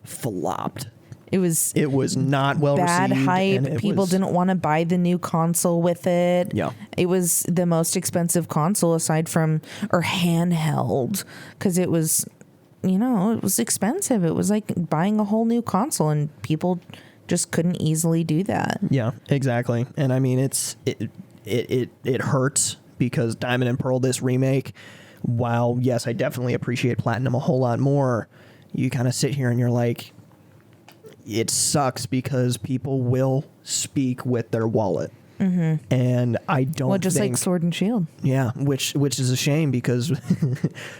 flopped. It was not well bad received. hype. People didn't want to buy the new console with it. Yeah. It was the most expensive console aside from, or handheld, because it was, it was expensive. It was like buying a whole new console, and people just couldn't easily do that. Yeah, exactly. And I mean, it hurts because Diamond and Pearl, this remake, while yes, I definitely appreciate Platinum a whole lot more, you kind of sit here and you're like, it sucks because people will speak with their wallet. Mm-hmm. And I don't Well, just like Sword and Shield. Yeah, which is a shame because,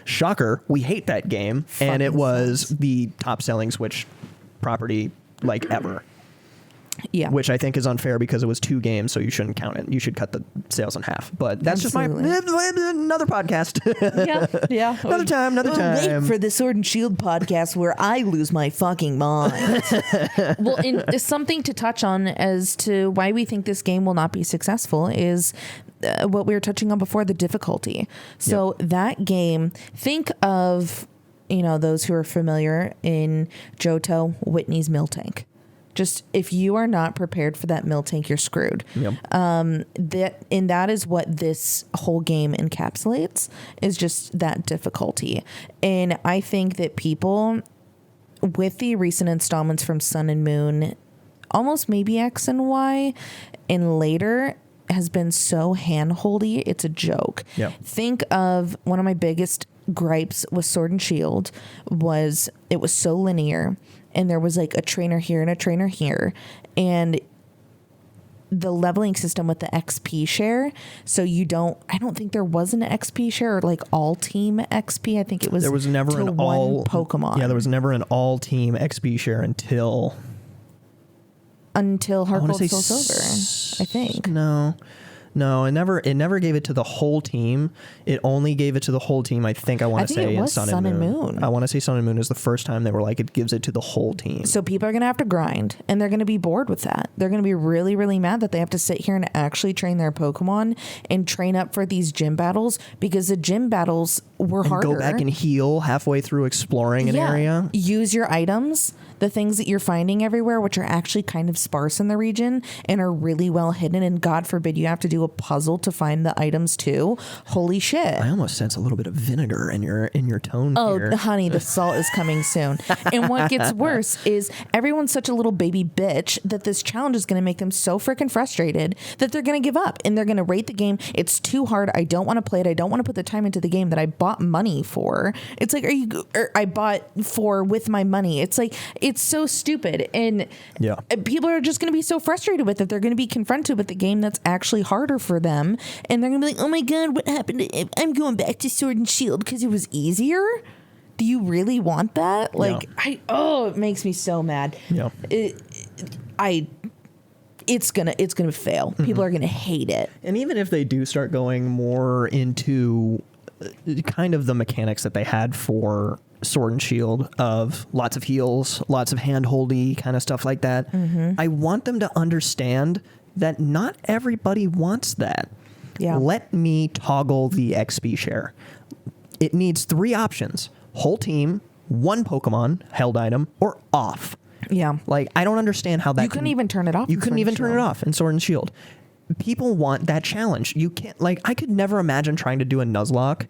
shocker, we hate that game. And it was the top-selling Switch property, like, ever. Yeah. Which I think is unfair because it was 2 games, so you shouldn't count it. You should cut the sales in half. But that's Absolutely. just another podcast. Yeah. Another time. Wait for the Sword and Shield podcast where I lose my fucking mind. Well, something to touch on as to why we think this game will not be successful is what we were touching on before, the difficulty. So that game, think of, those who are familiar in Johto, Whitney's Miltank. Just if you are not prepared for that Miltank, you're screwed. Yep. That is what this whole game encapsulates, is just that difficulty. And I think that people, with the recent installments from Sun and Moon, almost maybe X and Y, and later, has been so hand-holdy, it's a joke. Yep. Think of one of my biggest gripes with Sword and Shield was it was so linear, and there was like a trainer here and a trainer here, and the leveling system with the XP share. So I don't think there was an XP share or like all team XP. I think it was, there was never an all Pokemon. Yeah, there was never an all team XP share until Heart Gold Soul Silver, I think. No, it never gave it to the whole team. It only gave it to the whole team, I think I say, in Sun and Moon. I want to say Sun and Moon is the first time they were like, it gives it to the whole team. So people are going to have to grind, and they're going to be bored with that. They're going to be really, really mad that they have to sit here and actually train their Pokemon and train up for these gym battles, because the gym battles were harder. Go back and heal halfway through exploring an area. Use your items, the things that you're finding everywhere, which are actually kind of sparse in the region and are really well hidden, and God forbid you have to do a puzzle to find the items too. Holy shit. I almost sense a little bit of vinegar in your tone here. Oh, honey, the salt is coming soon. And what gets worse is everyone's such a little baby bitch that this challenge is going to make them so freaking frustrated that they're going to give up, and they're going to rate the game. It's too hard. I don't want to play it. I don't want to put the time into the game that I bought money for. It's like, I bought for with my money. It's like, it's so stupid. And people are just going to be so frustrated with it. They're going to be confronted with the game that's actually harder for them. And they're going to be like, oh my God, what happened? I'm going back to Sword and Shield because it was easier. Do you really want that? Like, it makes me so mad. Yeah. It's gonna fail. Mm-hmm. People are gonna hate it. And even if they do start going more into kind of the mechanics that they had for Sword and Shield of lots of heals, lots of hand-holdy kind of stuff like that, I want them to understand that not everybody wants that. Yeah. Let me toggle the XP share. It needs 3 options: whole team, 1 Pokemon, held item, or off. Yeah. Like, I don't understand how that you couldn't even turn it off. You couldn't even turn it off in Sword and Shield. People want that challenge. You can't, like, I could never imagine trying to do a Nuzlocke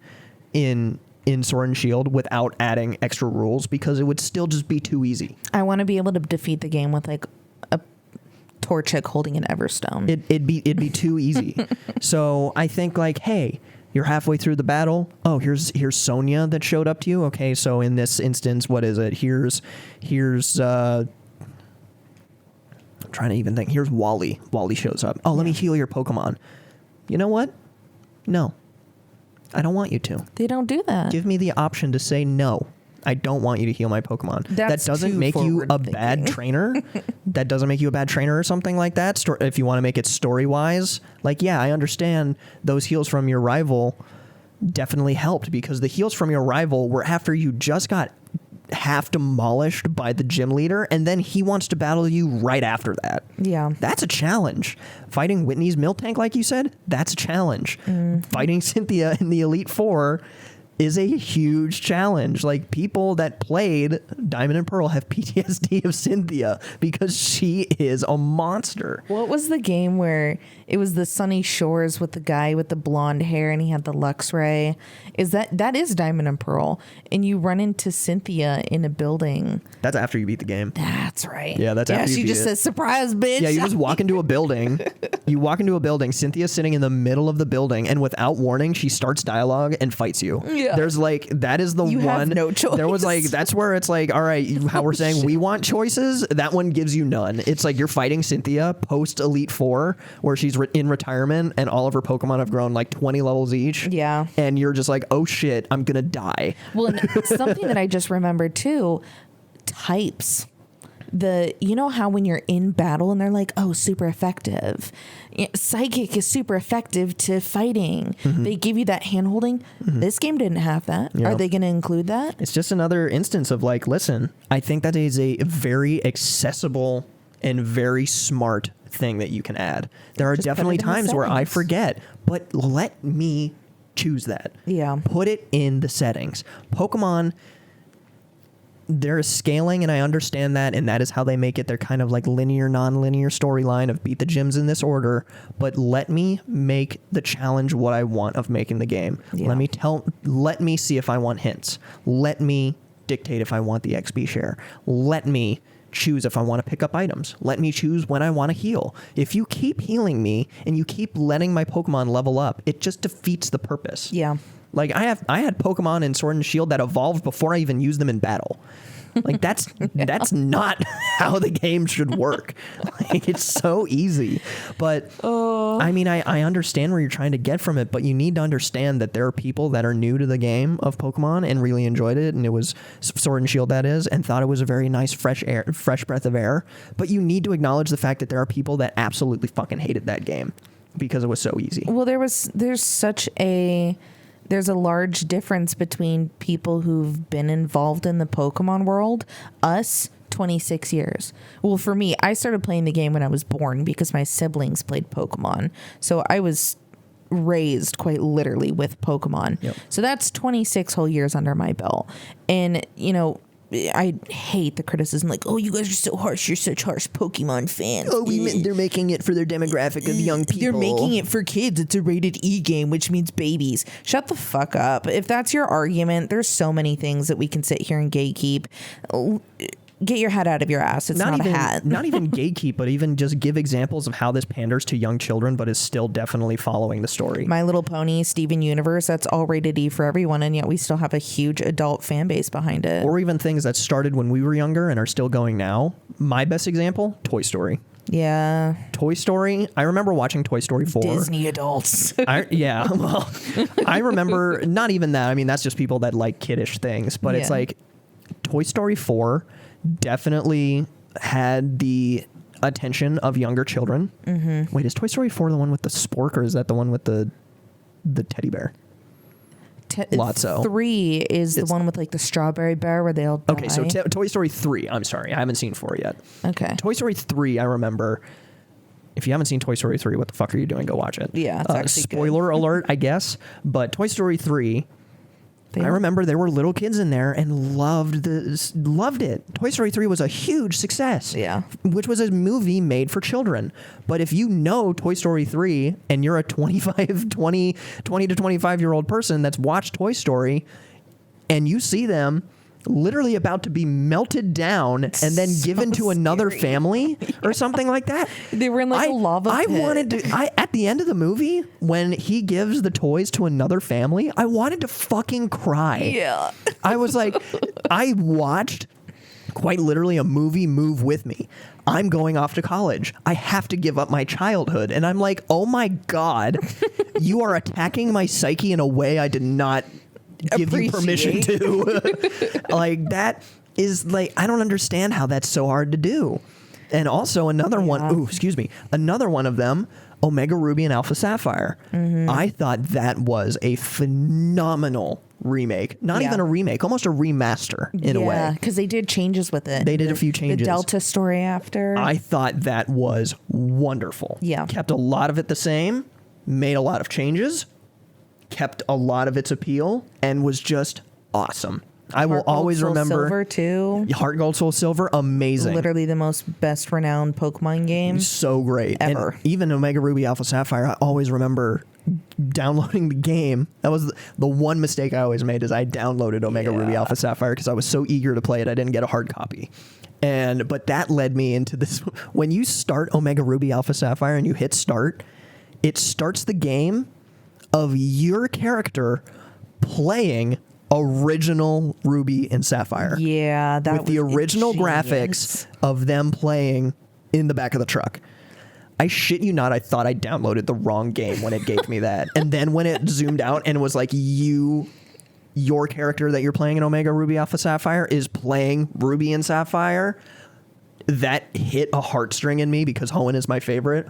in Sword and Shield without adding extra rules, because it would still just be too easy. I want to be able to defeat the game with like a Torchic holding an Everstone. It'd be too easy. So I think, like, hey, you're halfway through the battle. Oh, here's Sonia that showed up to you. Okay, so in this instance, what is it? Here's I'm trying to even think. Here's Wally. Wally shows up. Oh, let me heal your Pokemon. you know what? No, I don't want you to. They don't do that. Give me the option to say no. I don't want you to heal my Pokemon. That's that doesn't too make you a forward-thinking. bad trainer. That doesn't make you a bad trainer or something like that. If you want to make it story-wise, like, yeah, I understand those heals from your rival definitely helped, because the heals from your rival were after you just got half demolished by the gym leader, and then he wants to battle you right after that. Yeah. That's a challenge. Fighting Whitney's Miltank, like you said, that's a challenge. Fighting Cynthia in the Elite Four is a huge challenge. Like, people that played Diamond and Pearl have PTSD of Cynthia because she is a monster. What was the game where it was the Sunny Shores with the guy with the blonde hair and he had the Luxray? That is Diamond and Pearl, and you run into Cynthia in a building. That's after you beat the game. That's right. Yeah, that's after you she beat just it. says, "Surprise, bitch." Yeah, you just walk into a building. You walk into a building. Cynthia's sitting in the middle of the building, and without warning, she starts dialogue and fights you. Yeah. There's like, that is the You one. have no choice. There was like, that's where it's like, all right, how we're saying we want choices. That one gives you none. It's like you're fighting Cynthia post Elite Four, where she's in retirement, and all of her Pokemon have grown like 20 levels each. Yeah. And you're just like, oh shit, I'm gonna die. Well, and something that I just remembered too, types. You know how when you're in battle and they're like, oh, super effective. Psychic is super effective to fighting. They give you that hand holding. This game didn't have that. Yeah. Are they going to include that? It's just another instance of like, listen, I think that is a very accessible and very smart thing that you can add. There are Just put definitely it in the times where I settings. forget, but let me choose that. Yeah. Put it in the settings. Pokemon, there is scaling, and I understand that, and that is how they make it. They're kind of like linear, non-linear storyline of beat the gyms in this order, but let me make the challenge what I want of making the game. Yeah. Let me see if I want hints. Let me dictate if I want the XP share. Let me choose if I want to pick up items. Let me choose when I want to heal. If you keep healing me and you keep letting my Pokemon level up, it just defeats the purpose. Yeah. Like, I had Pokemon in Sword and Shield that evolved before I even used them in battle. Like, that's not how the game should work. Like, it's so easy. But I mean, I understand where you're trying to get from it, but you need to understand that there are people that are new to the game of Pokemon and really enjoyed it, and it was Sword and Shield, that is, and thought it was a very nice fresh breath of air. But you need to acknowledge the fact that there are people that absolutely fucking hated that game because it was so easy. Well, there's a large difference between people who've been involved in the Pokemon world, us, 26 years. Well, for me, I started playing the game when I was born because my siblings played Pokemon. So I was raised quite literally with Pokemon. Yep. So that's 26 whole years under my belt. And, you know, I hate the criticism like, oh, you guys are so harsh. You're such harsh Pokemon fans. Oh, they're making it for their demographic of young people. They're making it for kids. It's a rated E game, which means babies. Shut the fuck up. If that's your argument, there's so many things that we can sit here and gatekeep. Get your head out of your ass. It's not a hat. Not even gatekeep, but even just give examples of how this panders to young children, but is still definitely following the story. My Little Pony, Steven Universe, that's all rated E for everyone, and yet we still have a huge adult fan base behind it. Or even things that started when we were younger and are still going now. My best example, Toy Story. Yeah. Toy Story, I remember watching Toy Story 4. Disney adults. I remember, not even that. I mean, that's just people that like kiddish things, but it's Yeah. like Toy Story 4 definitely had the attention of younger children. Mm-hmm. Wait, is Toy Story 4 the one with the spork, or is that the one with the teddy bear? Lotso. 3 is the one with like the strawberry bear where they all die. Okay, so Toy Story 3. I'm sorry, I haven't seen 4 yet. Okay. Toy Story 3, I remember. If you haven't seen Toy Story 3, what the fuck are you doing? Go watch it. Yeah, it's actually spoiler alert, I guess. But Toy Story 3, I remember there were little kids in there and loved it. Toy Story 3 was a huge success. Yeah. Which was a movie made for children. But if you know Toy Story 3 and you're a 20 to 25-year-old person that's watched Toy Story and you see them literally about to be melted down and then given to another family or something like that. They were in like a lava pit. At the end of the movie, when he gives the toys to another family, I wanted to fucking cry. Yeah. I was like, I watched quite literally a movie Move With Me. I'm going off to college. I have to give up my childhood. And I'm like, oh my God, you are attacking my psyche in a way I did not give you permission to. Like, that is like, I don't understand how that's so hard to do. And also another another one of them, Omega Ruby and Alpha Sapphire. I thought that was a phenomenal remake. Not even a remake, almost a remaster in a way. Yeah, because they did changes with it. They did a few changes. The Delta story after. I thought that was wonderful. Yeah. Kept a lot of it the same, made a lot of changes, kept a lot of its appeal, and was just awesome. I will always remember. Silver too. Heart Gold Soul Silver, amazing. Literally the most best renowned Pokemon game. So great. Ever. And even Omega Ruby Alpha Sapphire, I always remember downloading the game. That was the one mistake I always made, is I downloaded Omega Ruby Alpha Sapphire because I was so eager to play it, I didn't get a hard copy. But that led me into this. When you start Omega Ruby Alpha Sapphire and you hit start, it starts the game of your character playing original Ruby and Sapphire. Yeah, that with the original graphics of them playing in the back of the truck. I shit you not, I thought I downloaded the wrong game when it gave me that. And then when it zoomed out and was like, your character that you're playing in Omega Ruby Alpha Sapphire is playing Ruby and Sapphire, that hit a heartstring in me because Hoenn is my favorite.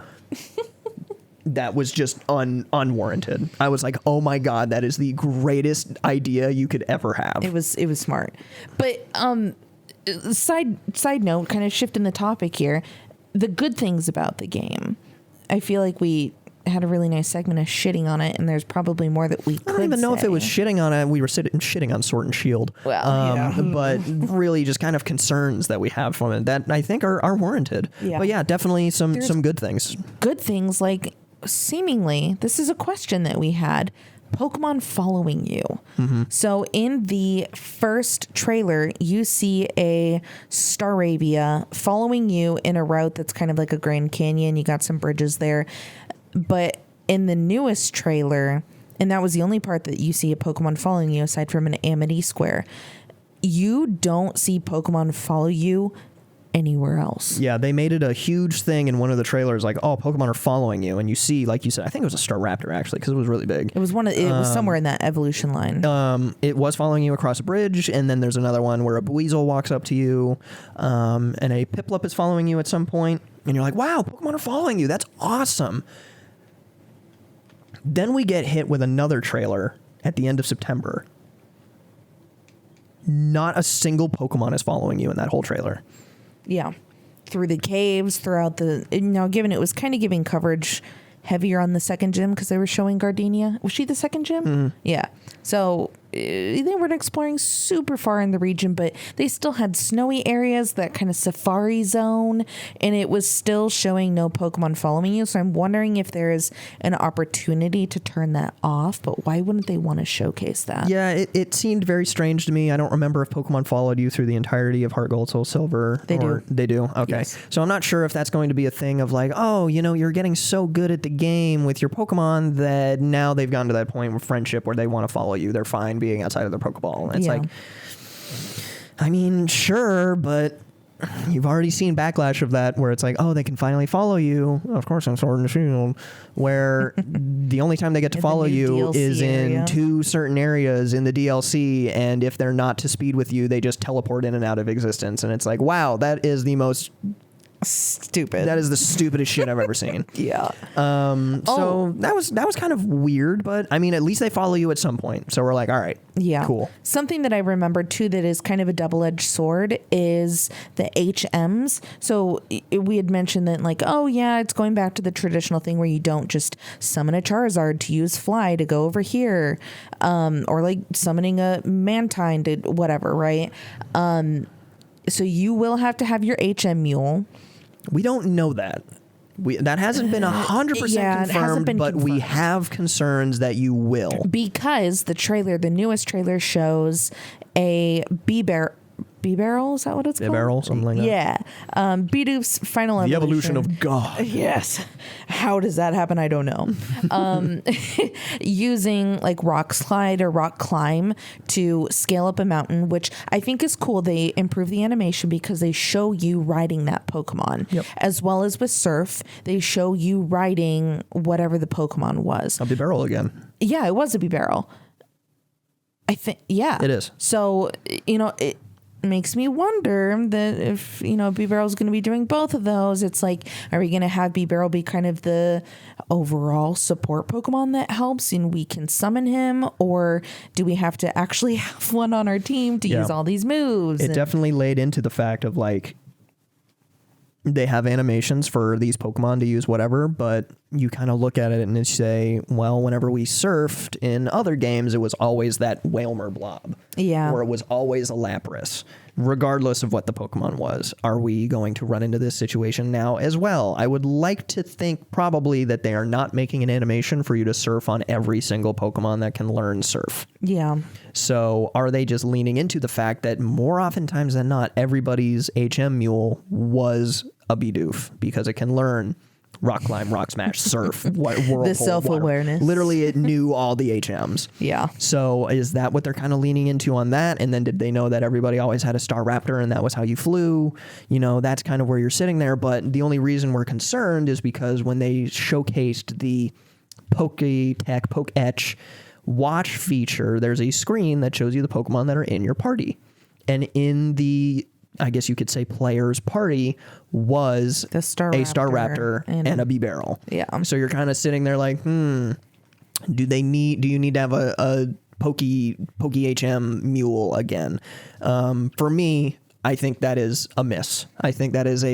That was just unwarranted. I was like, oh my God, that is the greatest idea you could ever have. It was smart. But side note, kind of shifting the topic here, the good things about the game. I feel like we had a really nice segment of shitting on it, and there's probably more that we could I don't even know say. if it was shitting on it. We were shitting on Sword and Shield. Well, but really just kind of concerns that we have from it that I think are warranted. Yeah. But yeah, definitely some good things. Good things like, seemingly, this is a question that we had, Pokemon following you. So in the first trailer, you see a Staravia following you in a route that's kind of like a Grand Canyon. You got some bridges there. But in the newest trailer, and that was the only part that you see a Pokemon following you aside from an Amity Square, you don't see Pokemon follow you anywhere else. Yeah, they made it a huge thing in one of the trailers, like, oh, Pokemon are following you, and you see, like you said, I think it was a Staraptor actually, because it was really big. It was it was somewhere in that evolution line. It was following you across a bridge, and then there's another one where a Buizel walks up to you, and a Piplup is following you at some point, and you're like, wow, Pokemon are following you. That's awesome. Then we get hit with another trailer at the end of September. Not a single Pokemon is following you in that whole trailer. Yeah. Through the caves, throughout given it was kind of giving coverage heavier on the second gym because they were showing Gardenia. Was she the second gym? Mm-hmm. Yeah. So they weren't exploring super far in the region, but they still had snowy areas, that kind of safari zone, and it was still showing no Pokemon following you. So I'm wondering if there is an opportunity to turn that off, but why wouldn't they want to showcase that? Yeah, it seemed very strange to me. I don't remember if Pokemon followed you through the entirety of Heart Gold Soul Silver. They do. They do? Okay. Yes. So I'm not sure if that's going to be a thing of like, oh, you're getting so good at the game with your Pokemon that now they've gotten to that point with friendship where they want to follow you. They're fine being outside of their Pokeball. And it's like, I mean, sure, but you've already seen backlash of that where it's like, oh, they can finally follow you. Of course, on Sword and Shield, where the only time they get to follow you DLC is area. in 2 certain areas in the DLC, and if they're not to speed with you, they just teleport in and out of existence. And it's like, wow, that is the most stupid. That is the stupidest shit I've ever seen. Yeah. So that was kind of weird, but I mean, at least they follow you at some point. So we're like, all right, yeah, cool. Something that I remembered too that is kind of a double-edged sword is the HMs. So we had mentioned that, like, oh yeah, it's going back to the traditional thing where you don't just summon a Charizard to use Fly to go over here, or like summoning a Mantine to whatever, right? So you will have to have your HM Mule. We don't know that. That hasn't been 100% confirmed, but we have concerns that you will. Because the newest trailer shows a B-Barrel, is that what it's called? B-Barrel, something like that. Yeah. Bidoof's final The evolution. evolution of God. Yes. How does that happen? I don't know. Using like rock slide or rock climb to scale up a mountain, which I think is cool. They improve the animation because they show you riding that Pokemon. Yep. As well as with Surf, they show you riding whatever the Pokemon was. A B-Barrel again. Yeah, it was a B-Barrel. I think, yeah. It is. So, it makes me wonder that if, B-Barrel is going to be doing both of those, it's like, are we going to have B-Barrel be kind of the overall support Pokemon that helps and we can summon him? Or do we have to actually have one on our team to use all these moves? It definitely laid into the fact of like, they have animations for these Pokemon to use whatever, but you kind of look at it and you say, well, whenever we surfed in other games, it was always that Whalmer blob. Yeah. Or it was always a Lapras, regardless of what the Pokemon was. Are we going to run into this situation now as well? I would like to think probably that they are not making an animation for you to surf on every single Pokemon that can learn surf. Yeah. So are they just leaning into the fact that more oftentimes than not, everybody's HM Mule was a Bidoof because it can learn rock climb, rock smash, surf, whirlpool, the self-awareness. water. Literally, it knew all the HMs. Yeah. So is that what they're kind of leaning into on that? And then did they know that everybody always had a Staraptor and that was how you flew? That's kind of where you're sitting there. But the only reason we're concerned is because when they showcased the Poke-Etch watch feature, there's a screen that shows you the Pokemon that are in your party. And in the, I guess you could say, player's party was a Staraptor and a B-Barrel. Yeah. So you're kind of sitting there like, do you need to have a Poke HM Mule again? For me, I think that is a miss. I think that is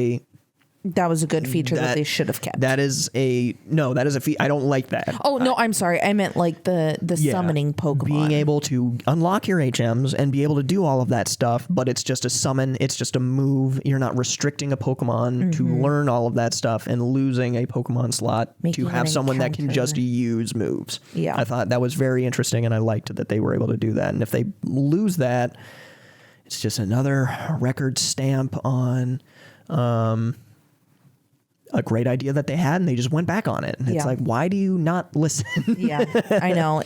that was a good feature that they should have kept. That is a feature. I don't like that. Oh, no, I'm sorry. I meant like the summoning Pokemon. Being able to unlock your HMs and be able to do all of that stuff, but it's just a summon. It's just a move. You're not restricting a Pokemon to learn all of that stuff and losing a Pokemon slot to have someone that can just use moves. Yeah. I thought that was very interesting, and I liked that they were able to do that. And if they lose that, it's just another record stamp on a great idea that they had, and they just went back on it. And it's like, why do you not listen? Yeah, I know.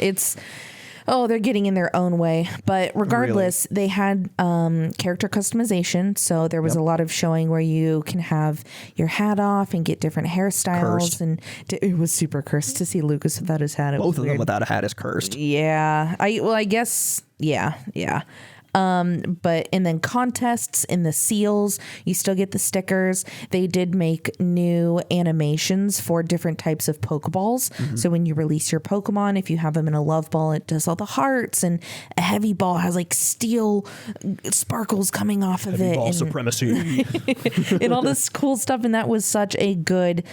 They're getting in their own way. But regardless, they had character customization. So there was a lot of showing where you can have your hat off and get different hairstyles. Cursed. And it was super cursed to see Lucas without his hat. Both of them without a hat is cursed. Yeah. I guess, yeah. And then contests in the seals, you still get the stickers. They did make new animations for different types of Pokeballs. Mm-hmm. So when you release your Pokemon, if you have them in a love ball, it does all the hearts, and a heavy ball has like steel sparkles coming off of it. Ball supremacy. And all this cool stuff. And that was such a good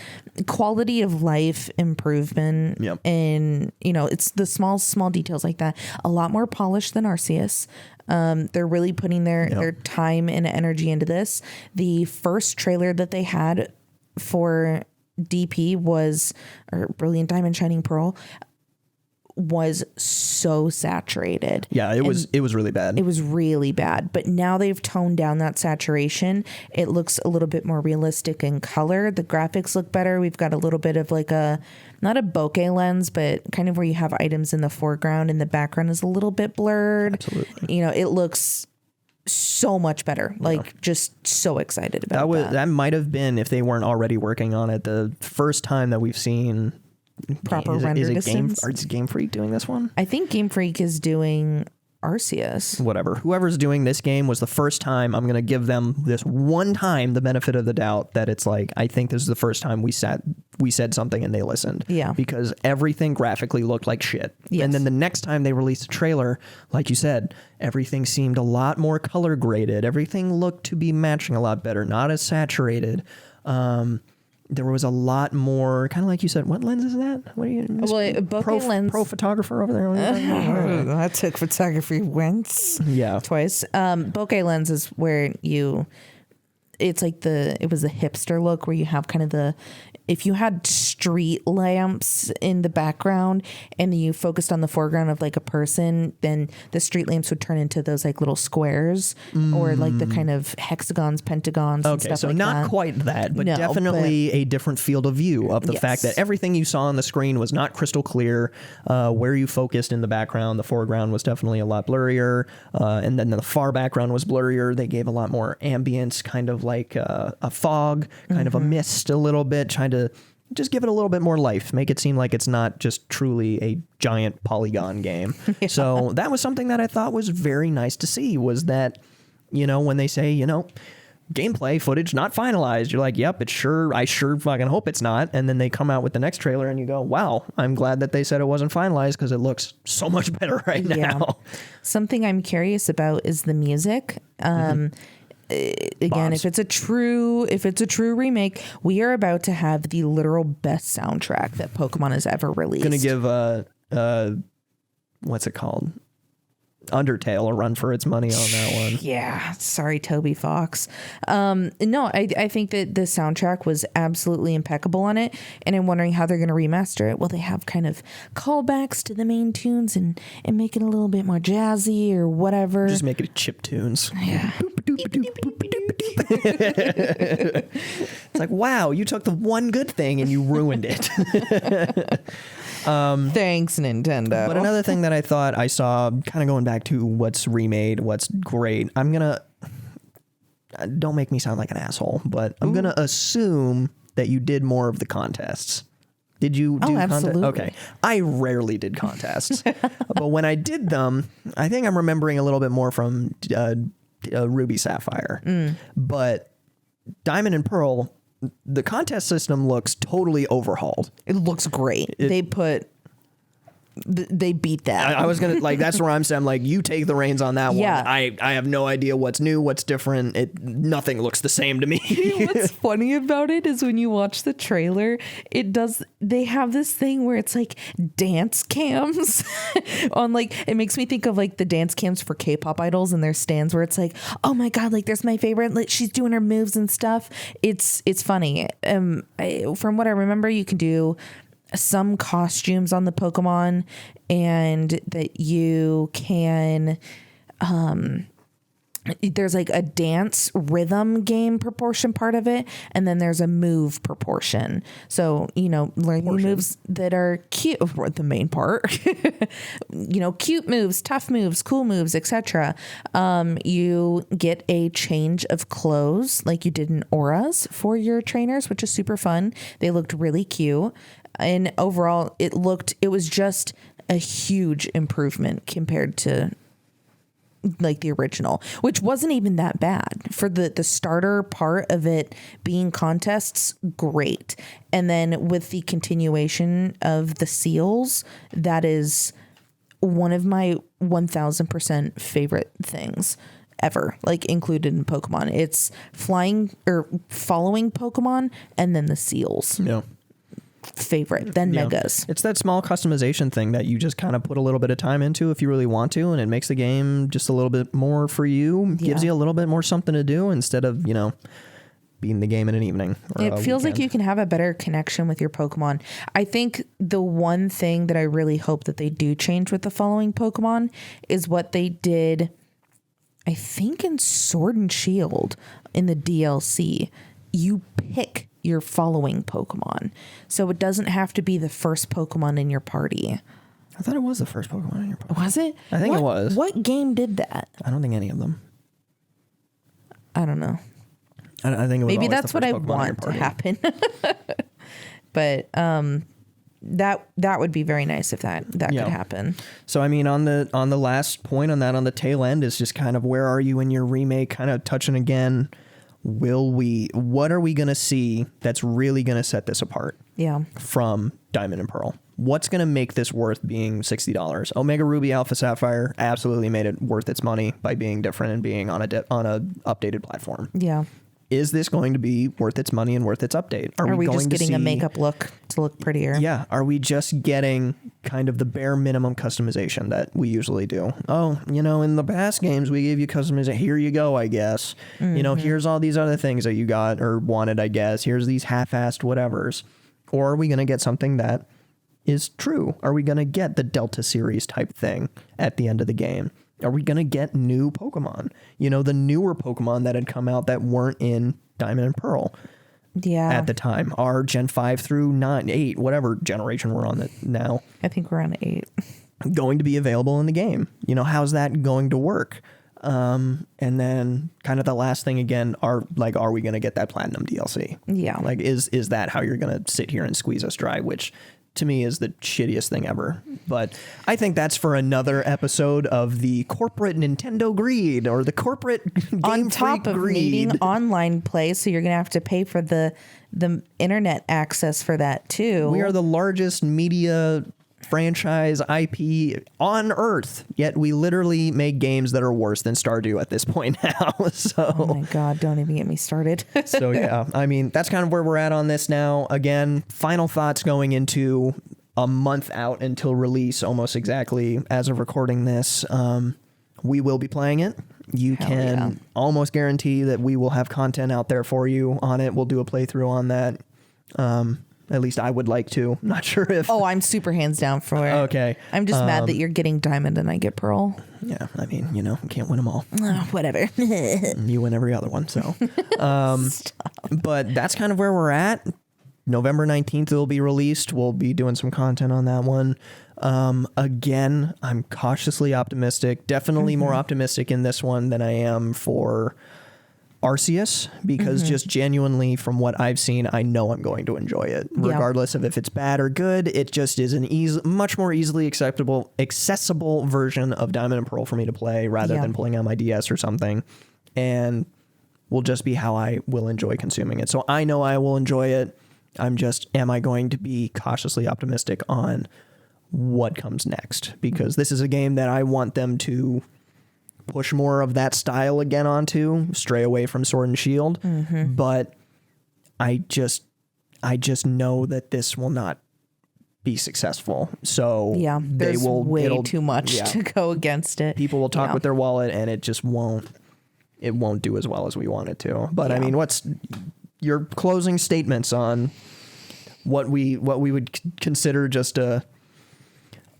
quality of life improvement. Yep. And, it's the small details like that. A lot more polished than Arceus. They're really putting their time and energy into this. The first trailer that they had for DP or Brilliant Diamond Shining Pearl, was so saturated. Yeah, it was really bad. It was really bad. But now they've toned down that saturation. It looks a little bit more realistic in color. The graphics look better. We've got a little bit of like not a bokeh lens, but kind of where you have items in the foreground and the background is a little bit blurred. Absolutely. It looks so much better. Just so excited about that. That might have been, if they weren't already working on it, the first time that we've seen proper render distance. Is Game Freak doing this one? I think Game Freak is doing Arceus. Whatever. Whoever's doing this game was the first time. I'm going to give them this one time the benefit of the doubt that it's like, I think this is the first time we said something and they listened. Yeah. Because everything graphically looked like shit. Yes. And then the next time they released a trailer, like you said, everything seemed a lot more color graded. Everything looked to be matching a lot better, not as saturated. There was a lot more, kind of like you said, what lens is that? What are you? Bokeh lens. Pro photographer over there. I took photography once. Yeah. Twice. Bokeh lens is where it's like it was a hipster look where you have kind of if you had street lamps in the background and you focused on the foreground of like a person, then the street lamps would turn into those like little squares or like the kind of hexagons, pentagons, and stuff so like not that. quite that, but No, definitely a different field of view of the Yes. fact that everything you saw on the screen was not crystal clear. Where you focused in the background, the foreground was definitely a lot blurrier, and then the far background was blurrier. They gave a lot more ambience, kind of like a fog, kind of a mist a little bit, trying to just give it a little bit more life, make it seem like it's not just truly a giant polygon game. Yeah. So that was something that I thought was very nice to see, was that, when they say, gameplay footage not finalized, you're like, yep, I sure fucking hope it's not. And then they come out with the next trailer and you go, wow, I'm glad that they said it wasn't finalized because it looks so much better right now. Something I'm curious about is the music. Again, Bob's. if it's a true remake, we are about to have the literal best soundtrack that Pokemon has ever released. Gonna give what's it called? Undertale a run for its money on that one. Yeah, sorry, Toby Fox. No, I think that the soundtrack was absolutely impeccable on it, and I'm wondering how they're going to remaster it. Will they have kind of callbacks to the main tunes and make it a little bit more jazzy or whatever? Just make it chip tunes. Yeah. It's like, wow, you took the one good thing and you ruined it. Thanks, Nintendo. But another thing that I thought I saw, kind of going back to what's remade, what's great, don't make me sound like an asshole, but I'm going to assume that you did more of the contests. Did you do absolutely. Okay. I rarely did contests, but when I did them, I think I'm remembering a little bit more from Ruby Sapphire. But Diamond and Pearl, the contest system looks totally overhauled. It looks great. They beat that. I was going to, that's where I'm saying, I'm like, you take the reins on that Yeah. one. I have no idea what's new, what's different. Nothing looks the same to me. What's funny about it is when you watch the trailer, they have this thing where it's like dance cams on it makes me think of like the dance cams for K-pop idols and their stands where it's like, oh my God, there's my favorite, she's doing her moves and stuff. It's funny. From what I remember, you can do some costumes on the Pokemon and that you can there's a dance rhythm game proportion part of it, and then there's a move proportion. So, learning moves that are cute, the main part, cute moves, tough moves, cool moves, etc. You get a change of clothes like you did in Auras for your trainers, which is super fun. They looked really cute. And overall, it was just a huge improvement compared to the original, which wasn't even that bad for the starter part of it being contests. Great. And then with the continuation of the seals, that is one of my 1000% favorite things ever, included in Pokemon. It's flying or following Pokemon and then the seals. Yeah. Favorite, then Megas. It's that small customization thing that you just kind of put a little bit of time into if you really want to, and it makes the game just a little bit more for you, gives you a little bit more something to do instead of, beating the game in an evening. It feels like you can have a better connection with your Pokemon. I think the one thing that I really hope that they do change with the following Pokemon is what they did, I think, in Sword and Shield in the DLC. You pick your following Pokemon. So it doesn't have to be the first Pokemon in your party. I thought it was the first Pokemon in your party. Was it? I think it was. What game did that? I don't think any of them. I don't know. I think it was maybe always that's the what first I Pokemon in your want to party. happen. But that would be very nice if that could happen. So I mean, on the last point on that, on the tail end, is just kind of where are you in your remake, kind of touching again. What are we going to see that's really going to set this apart from Diamond and Pearl? What's going to make this worth being $60? Omega Ruby Alpha Sapphire absolutely made it worth its money by being different and being on a updated platform. Yeah. is this going to be worth its money and worth its update? Are we going just getting to see a makeup look to look prettier? Yeah. Are we just getting kind of the bare minimum customization that we usually do? Oh, in the past games, we gave you customization. Here you go, I guess. Here's all these other things that you got or wanted, I guess. Here's these half-assed whatevers. Or are we going to get something that is true? Are we going to get the Delta series type thing at the end of the game? Are we going to get new Pokemon? The newer Pokemon that had come out that weren't in Diamond and Pearl at the time. Our Gen 5 through 9, 8, whatever generation we're on now. I think we're on 8. Going to be available in the game. How's that going to work? And then kind of the last thing again, are we going to get that Platinum DLC? Yeah. Is that how you're going to sit here and squeeze us dry, which to me is the shittiest thing ever. But I think that's for another episode of the corporate Nintendo greed or the corporate Game On top Freak of greed. needing online play, so you're going to have to pay for the internet access for that too. We are the largest media franchise IP on Earth, yet we literally make games that are worse than Stardew at this point now. Oh my God, don't even get me started. So yeah, I mean, that's kind of where we're at on this now. Again, final thoughts going into a month out until release, almost exactly as of recording this. We will be playing it. You can almost guarantee that we will have content out there for you on it. We'll do a playthrough on that. At least I would like to. Not sure if... Oh, I'm super hands down for it. Okay. I'm just mad that you're getting Diamond and I get Pearl. Yeah, I mean, you can't win them all. Whatever. You win every other one, so... but that's kind of where we're at. November 19th, it'll be released. We'll be doing some content on that one. Again, I'm cautiously optimistic. Definitely more optimistic in this one than I am for Arceus, because just genuinely from what I've seen, I know I'm going to enjoy it. Regardless of if it's bad or good, it just is an much more easily accessible version of Diamond and Pearl for me to play rather than pulling out my DS or something. And will just be how I will enjoy consuming it. So I know I will enjoy it. Am I going to be cautiously optimistic on what comes next? Because this is a game that I want them to push more of that style again onto, stray away from Sword and Shield. But I just know that this will not be successful. So there's way too much to go against it. People will talk with their wallet and it just won't do as well as we want it to. But I mean, what's your closing statements on what we would consider just a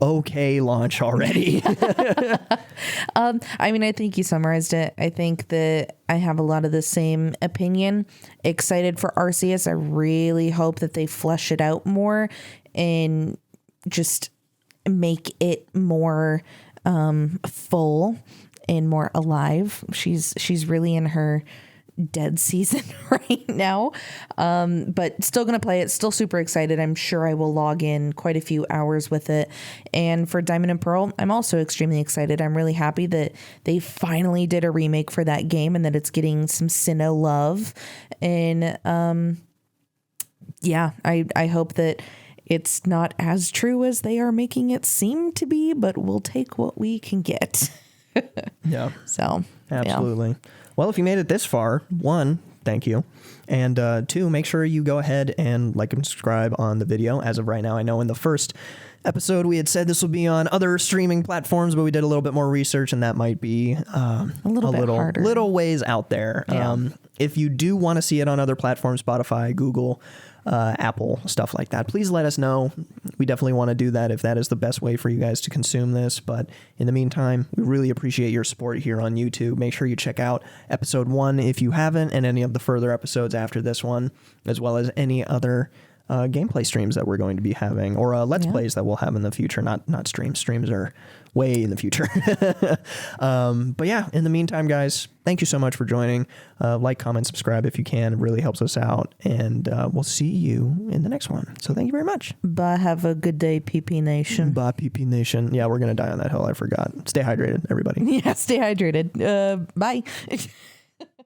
okay launch already? I mean, I think you summarized it. I think that I have a lot of the same opinion. Excited for Arceus. I really hope that they flesh it out more and just make it more full and more alive. She's really in her dead season right now, but still gonna play it, still super excited. I'm sure I will log in quite a few hours with it. And for Diamond and Pearl, I'm also extremely excited. I'm really happy that they finally did a remake for that game and that it's getting some Sinnoh love. And I hope that it's not as true as they are making it seem to be, but we'll take what we can get. So absolutely. Well, if you made it this far, 1, thank you. And 2, make sure you go ahead and like and subscribe on the video. As of right now, I know in the first episode we had said this would be on other streaming platforms, but we did a little bit more research and that might be a little ways out there. If you do want to see it on other platforms, Spotify, Google, Apple, stuff like that, please let us know. We definitely want to do that if that is the best way for you guys to consume this. But in the meantime, we really appreciate your support here on YouTube. Make sure you check out episode 1 if you haven't, and any of the further episodes after this one, as well as any other gameplay streams that we're going to be having, or let's plays that we'll have in the future. Not streams. Streams are way in the future. But yeah, in the meantime, guys, thank you so much for joining. Like, comment, subscribe if you can. It really helps us out. And we'll see you in the next one. So thank you very much. Bye. Have a good day, PP Nation. Bye, PP Nation. Yeah, we're going to die on that hill. I forgot. Stay hydrated, everybody. Yeah, stay hydrated. Bye.